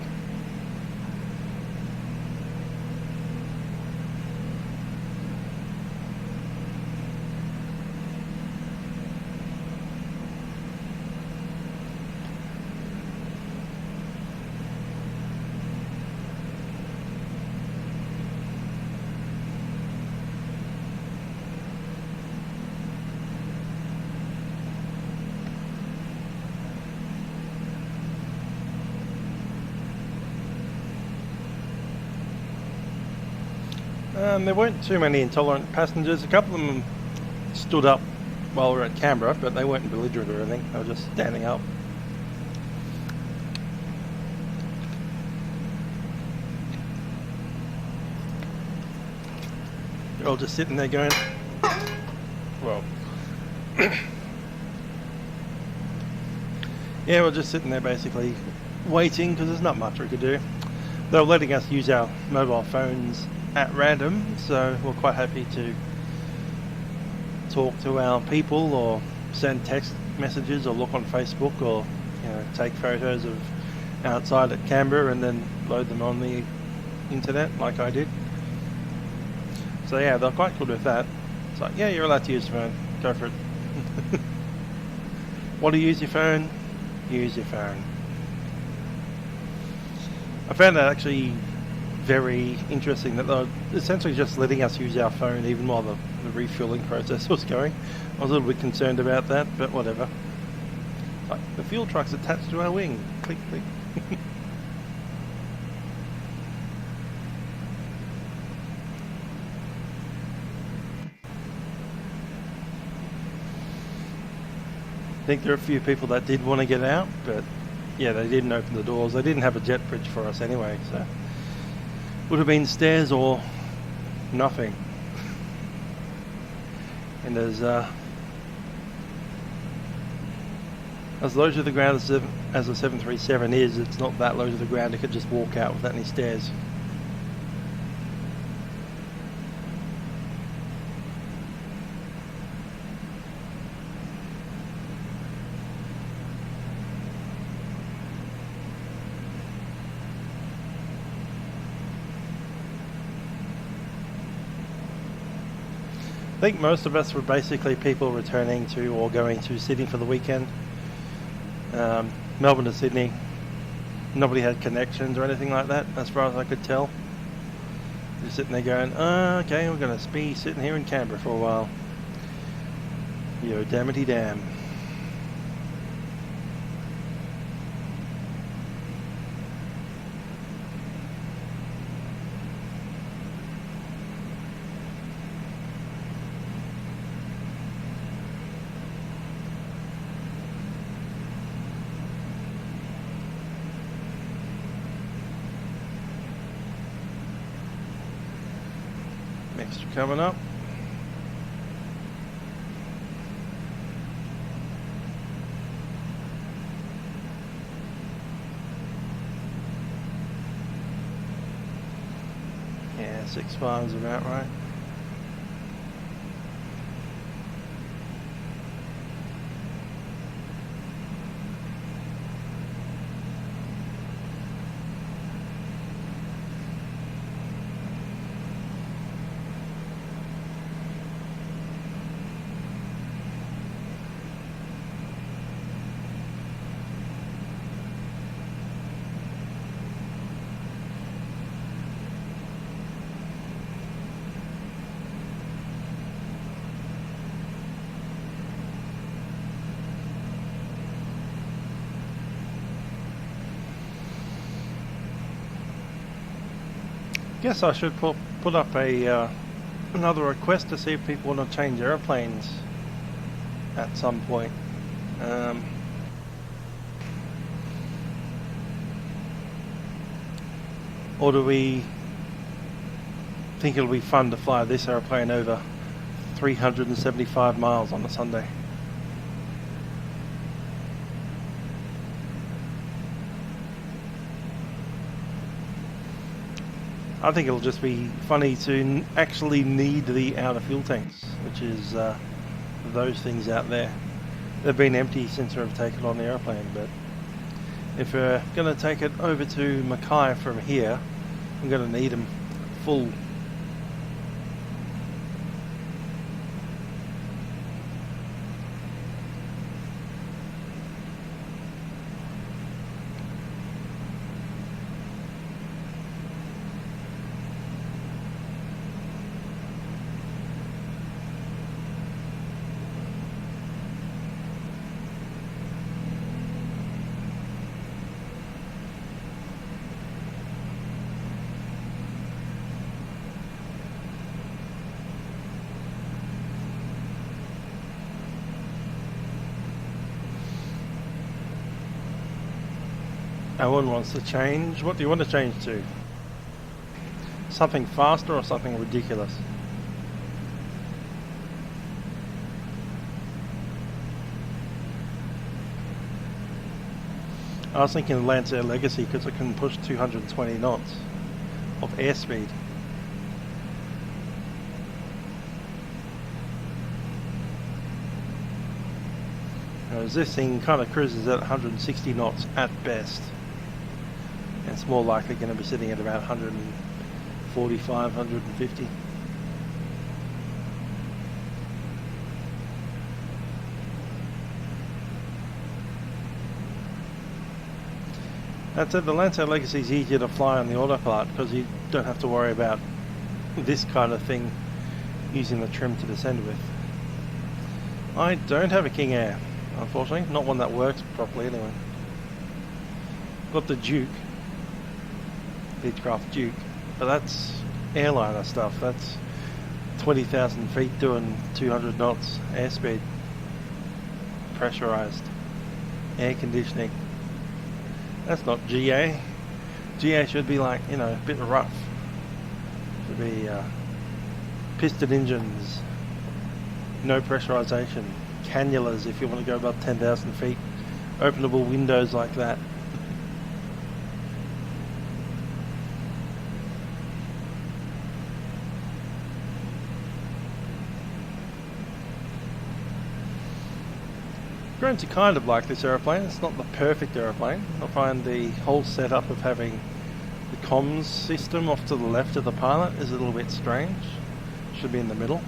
There weren't too many intolerant passengers. A couple of them stood up while we were at Canberra, but they weren't belligerent or anything. They were just standing up. They're all just sitting there going, well, yeah, we're just sitting there basically waiting because there's not much we could do. They were letting us use our mobile phones at random, so we're quite happy to talk to our people or send text messages or look on Facebook or take photos of outside at Canberra and then load them on the internet like I did. So yeah, they're quite good with that. It's like, yeah, you're allowed to use your phone. Go for it. Want to use your phone? Use your phone. I found that actually very interesting that they're essentially just letting us use our phone even while the refueling process was going. I was a little bit concerned about that, but whatever. Like, the fuel truck's attached to our wing. Click, click. I think there are a few people that did want to get out, but yeah, they didn't open the doors. They didn't have a jet bridge for us anyway, so would have been stairs or nothing. And as low to the ground as a 737 is, it's not that low to the ground. It could just walk out without any stairs. I think most of us were basically people returning to or going to Sydney for the weekend. Melbourne to Sydney. Nobody had connections or anything like that, as far as I could tell. Just sitting there going, okay, we're going to be sitting here in Canberra for a while. Yo, dammity damn. Extra coming up. Yeah, 6.5 is about right. Guess I should put up a another request to see if people want to change airplanes at some point. Or do we think it'll be fun to fly this airplane over 375 miles on a Sunday? I think it'll just be funny to actually need the outer fuel tanks, which is those things out there. They've been empty since we've taken on the airplane, but if we're going to take it over to Mackay from here, I'm going to need them full. Alan wants to change. What do you want to change to? Something faster or something ridiculous? I was thinking Lancer Legacy because it can push 220 knots of airspeed. Whereas this thing kind of cruises at 160 knots at best. and it's more likely going to be sitting at about 145, 150. That said, the Lancer Legacy is easier to fly on the autopilot because you don't have to worry about this kind of thing using the trim to descend with. I don't have a King Air, unfortunately, not one that works properly anyway. Got the Duke, Beechcraft Duke, but that's airliner stuff. That's 20,000 feet doing 200 knots airspeed, pressurized, air conditioning. That's not GA. GA should be like, you know, a bit rough. Should be piston engines, no pressurization, cannulas if you want to go above 10,000 feet, openable windows like that. Grown to kind of like this aeroplane. It's not the perfect aeroplane. I find the whole setup of having the comms system off to the left of the pilot is a little bit strange. Should be in the middle.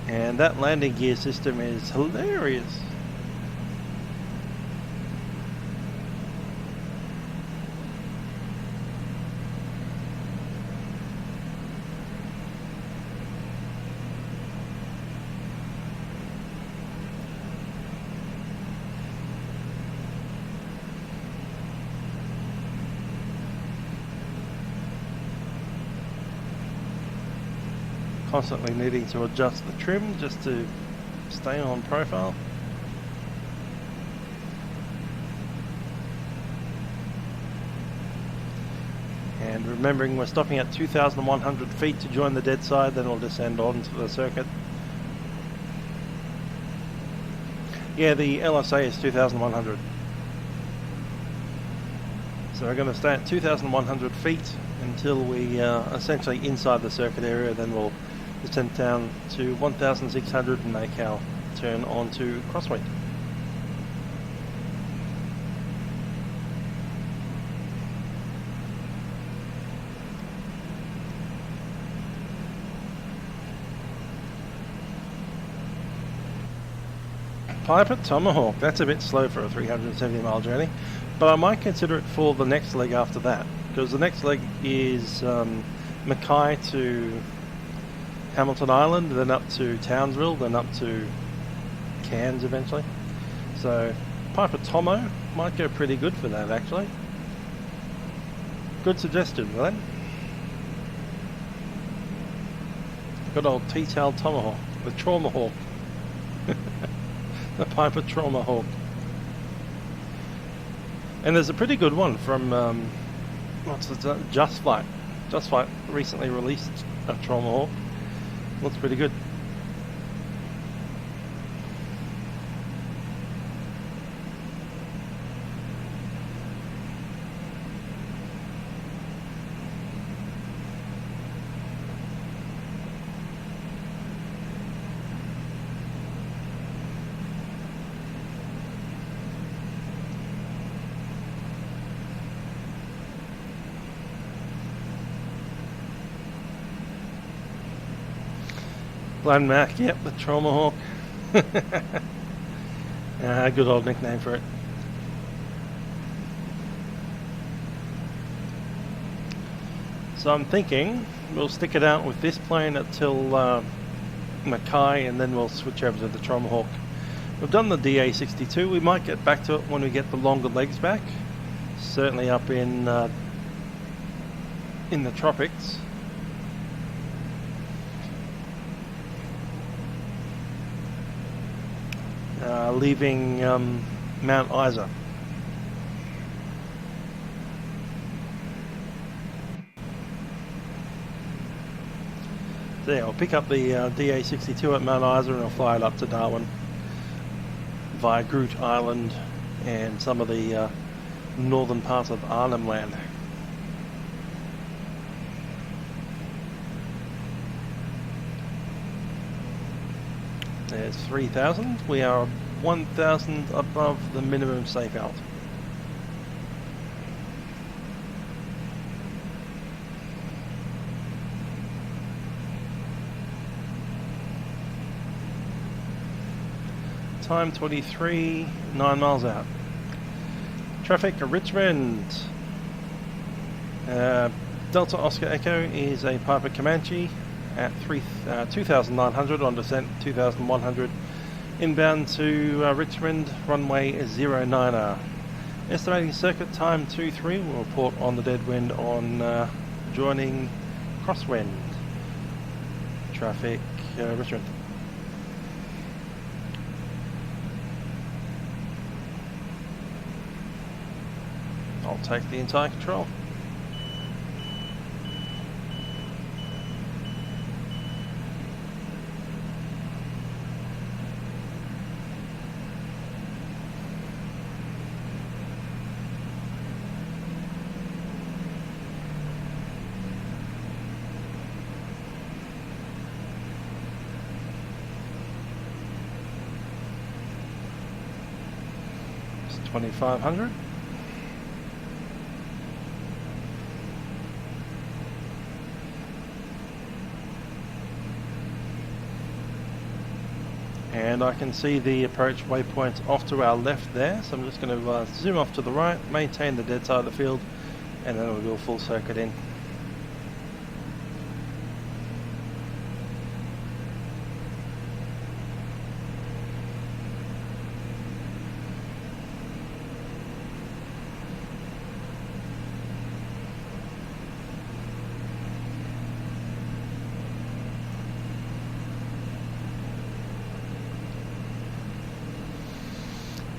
And that landing gear system is hilarious. Constantly needing to adjust the trim just to stay on profile. And remembering we're stopping at 2,100 feet to join the dead side, then we'll descend onto the circuit. Yeah, the LSA is 2,100. So we're going to stay at 2,100 feet until we essentially inside the circuit area, then we'll descend down to 1,600 and make our turn onto crosswind. Piper Tomahawk, that's a bit slow for a 370 mile journey, but I might consider it for the next leg after that, because the next leg is Mackay to Hamilton Island, then up to Townsville, then up to Cairns eventually. So Piper Tomo might go pretty good for that actually. Good suggestion, Glenn. Good old T-tail Tomahawk, the Trauma Hawk. The Piper Trauma Hawk. And there's a pretty good one from what's the Just Flight. Just Flight recently released a Trauma Hawk. Looks pretty good. Glen Mac, yep, the Trauma Hawk. Good old nickname for it. So I'm thinking we'll stick it out with this plane until Mackay, and then we'll switch over to the Trauma Hawk. We've done the DA62. We might get back to it when we get the longer legs back. Certainly up in the tropics. Leaving Mount Isa. So yeah, I'll pick up the DA62 at Mount Isa and I'll fly it up to Darwin via Groot Island and some of the northern parts of Arnhem Land. There's 3,000. We are 1,000 above the minimum safe alt. Time 23, 9 miles out. Traffic Richmond. Delta Oscar Echo is a Piper Comanche at 2,900 on descent, 2,100 inbound to Richmond, runway 09er. Estimating circuit time 23. We'll report on the dead wind on joining crosswind. Traffic Richmond. I'll take the entire control. It's 2,500. And I can see the approach waypoint off to our left there, so I'm just going to zoom off to the right, maintain the dead side of the field, and then we'll do a full circuit in.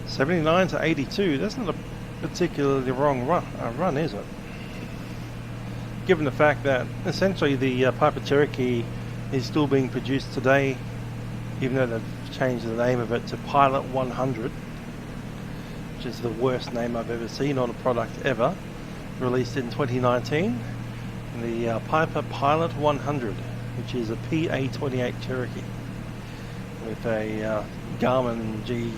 $79 to $82, that's not a particularly wrong run, is it? Given the fact that essentially the Piper Cherokee is still being produced today, even though they've changed the name of it to Pilot 100, which is the worst name I've ever seen on a product ever, released in 2019. The Piper Pilot 100, which is a PA28 Cherokee with a Garmin G,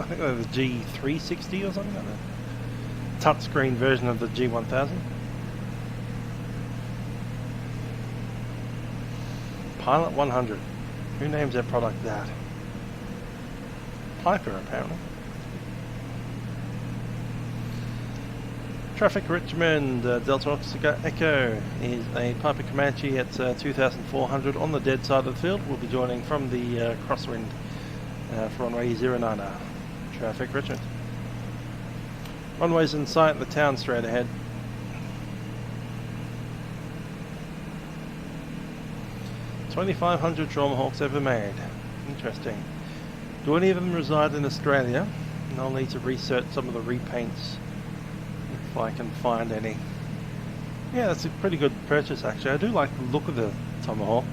I think that was G360 or something like that. Touchscreen version of the G1000. Pilot 100. Who names their product that? Piper, apparently. Traffic Richmond, Delta Oscar Echo is a Piper Comanche at 2,400 on the dead side of the field. We'll be joining from the crosswind for runway 09er. Traffic Richmond. Runways in sight, the town straight ahead. $2,500 Traumahawks ever made. Interesting. Do any of them reside in Australia? And I'll need to research some of the repaints if I can find any. Yeah, that's a pretty good purchase actually. I do like the look of the Tomahawk.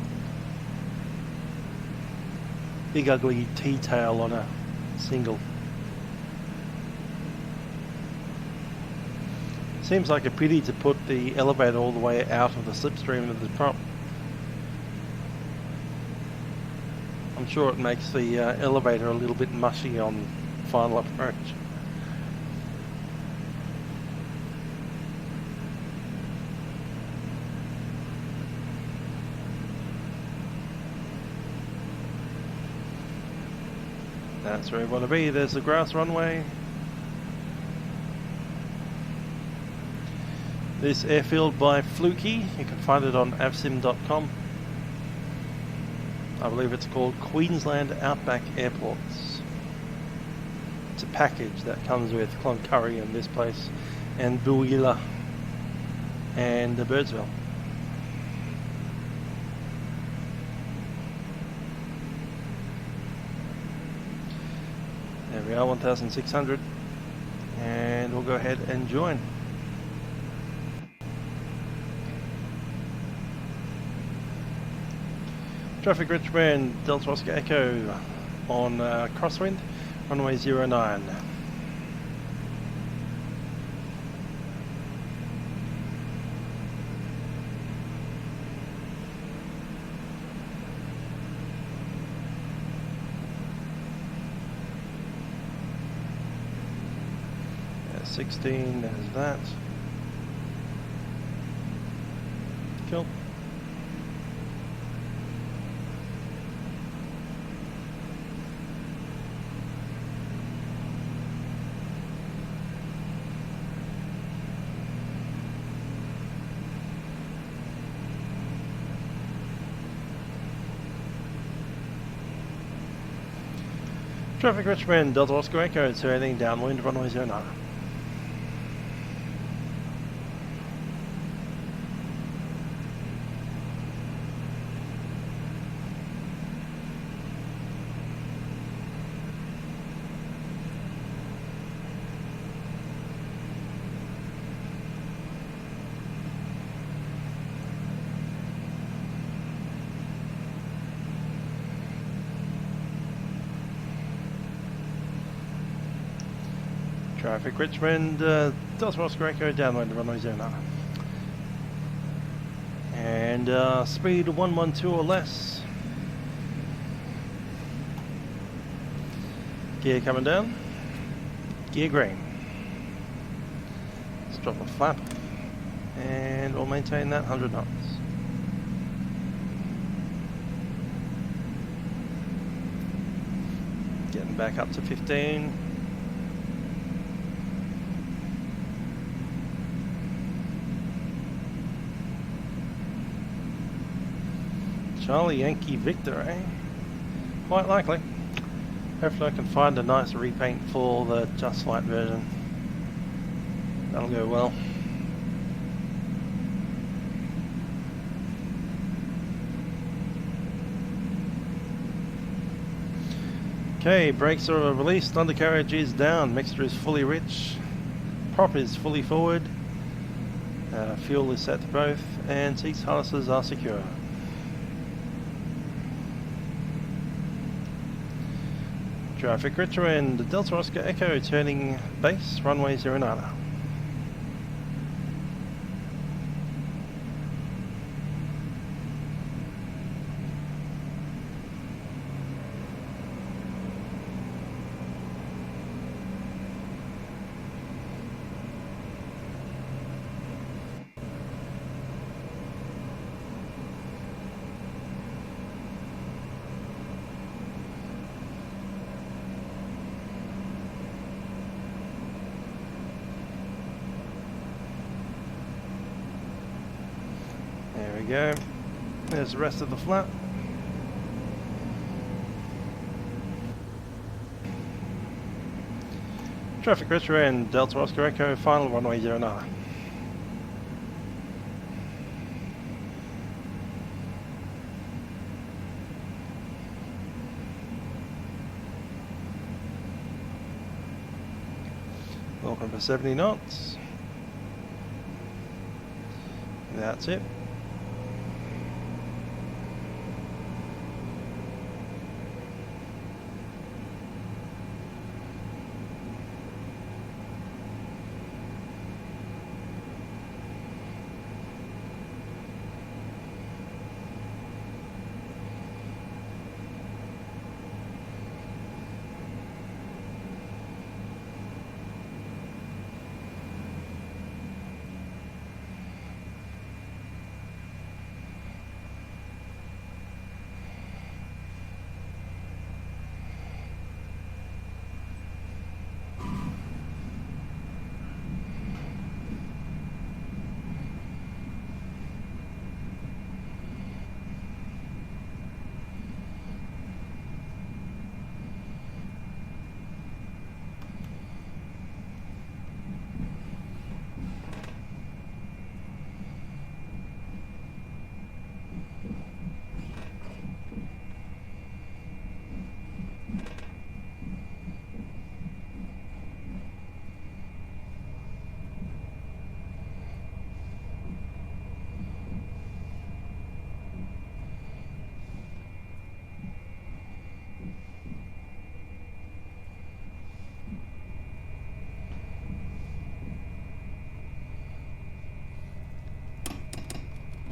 Big ugly T-tail on a single. Seems like a pity to put the elevator all the way out of the slipstream of the prop. I'm sure it makes the elevator a little bit mushy on final approach. That's where we want to be. There's the grass runway. This airfield by Fluke, you can find it on avsim.com. I believe it's called Queensland Outback Airports. It's a package that comes with Cloncurry in this place, and Boulia, and Birdsville. There we are, 1,600, and we'll go ahead and join. Traffic Richmond, Delta Oscar Echo on crosswind, runway 09. 16, there's that. Cool. Traffic Richmond, Delta Oscar Echo, turning downwind, runway 09. Traffic Richmond, Delta Oscar Echo, downwind, runway 09. And speed 112 or less. Gear coming down. Gear green. Let's drop a flap. And we'll maintain that 100 knots. Getting back up to 15. Charlie Yankee Victor, eh? Quite likely. Hopefully I can find a nice repaint for the Just Flight version. That'll go well. Okay, brakes are released, undercarriage is down, mixture is fully rich, prop is fully forward, fuel is set to both, and seat harnesses are secure. Traffic Richmond, Delta Oscar Echo, turning base, runway 09. There we go. There's the rest of the flap. Traffic Richmond, Delta Oscar Echo, final runway 09. Welcome for 70 knots. That's it.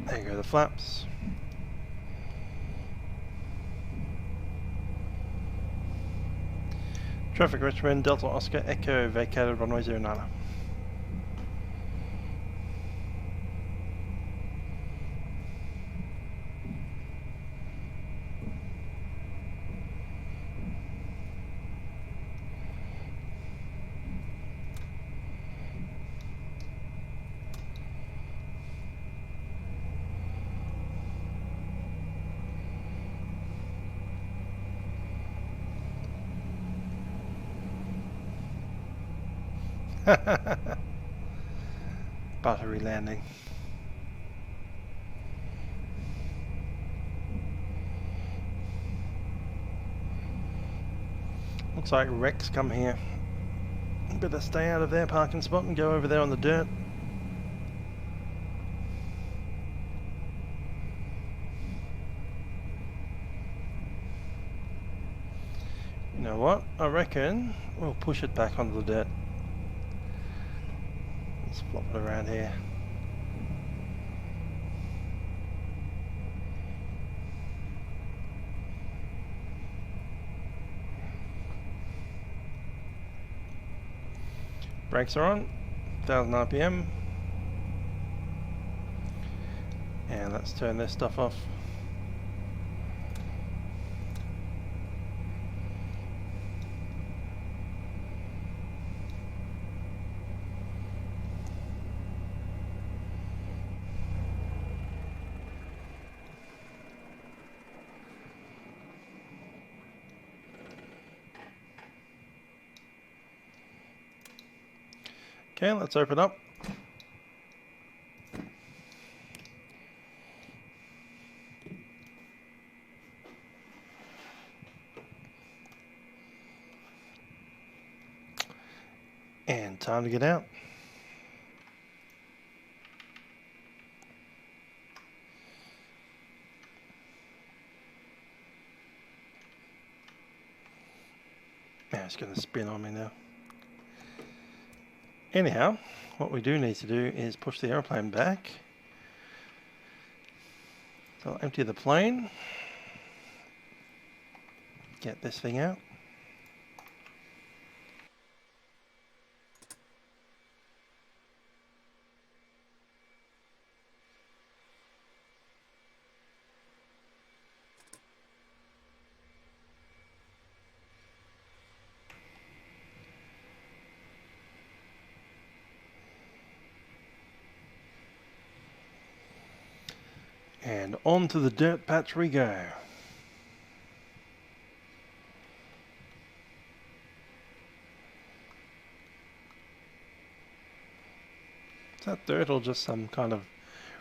There you go, the flaps. Traffic Richmond, Delta Oscar Echo, vacated runway 09. Buttery landing. Looks like wrecks come here. Better stay out of their parking spot and go over there on the dirt. You know what? I reckon we'll push it back onto the dirt. Let's flop it around here. Brakes are on, 1000 RPM. And let's turn this stuff off. Okay, let's open up. And time to get out. Now it's going to spin on me now. Anyhow, what we do need to do is push the airplane back. So I'll empty the plane. Get this thing out. And onto the dirt patch we go. Is that dirt or just some kind of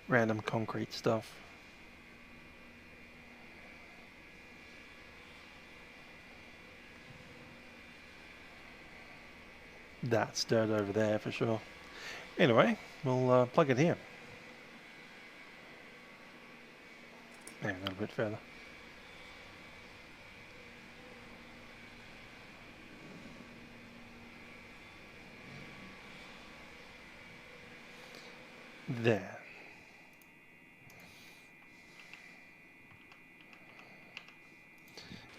random concrete stuff? That's dirt over there for sure. Anyway, we'll plug it here. And a little bit further. There.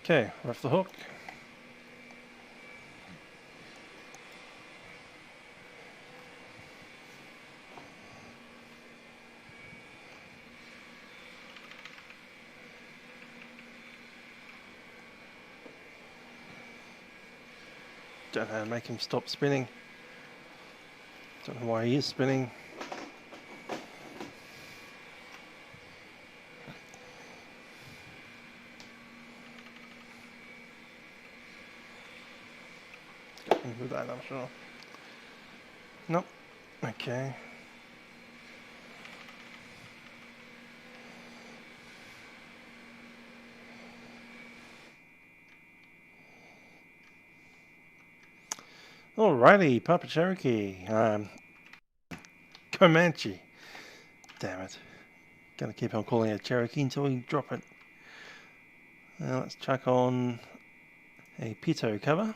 Okay, off the hook. Don't know how to make him stop spinning. Don't know why he is spinning. Got with that, I'm sure. Nope. Okay. Alrighty, Papa Cherokee. Comanche. Damn it. Gonna keep on calling it Cherokee until we drop it. Now let's chuck on a pitot cover.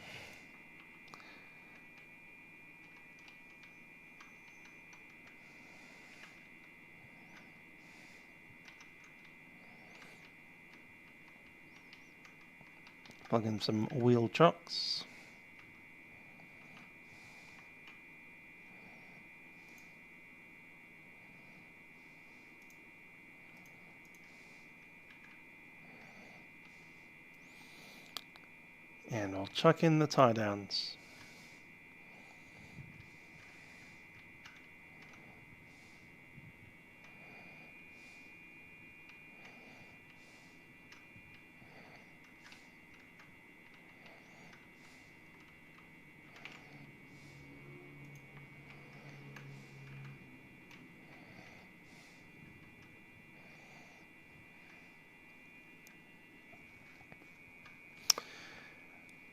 Plug in some wheel chocks. And I'll chuck in the tie downs.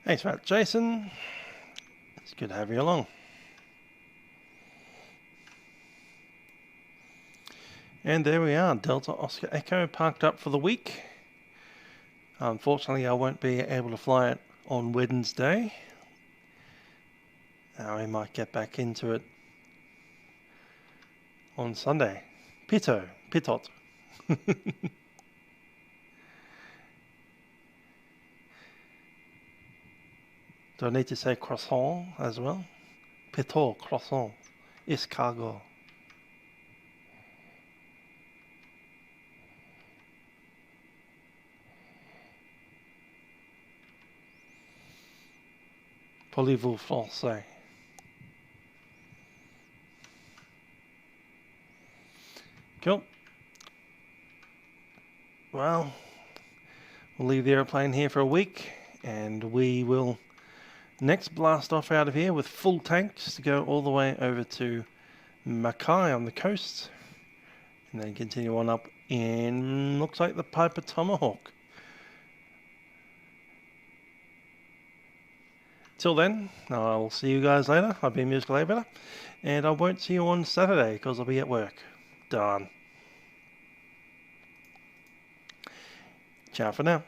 Thanks for that, Jason. It's good to have you along. And there we are, Delta Oscar Echo parked up for the week. Unfortunately, I won't be able to fly it on Wednesday. We might get back into it on Sunday. Pitot. Do I need to say croissant as well? Pitot, croissant, escargot. Parlez-vous français? Cool. Well, we'll leave the airplane here for a week, and we will next blast off out of here with full tanks to go all the way over to Mackay on the coast, and then continue on up in, looks like the Piper Tomahawk. Till then, I'll see you guys later. I've been Musical Aviator, and I won't see you on Saturday because I'll be at work. Darn. Ciao for now.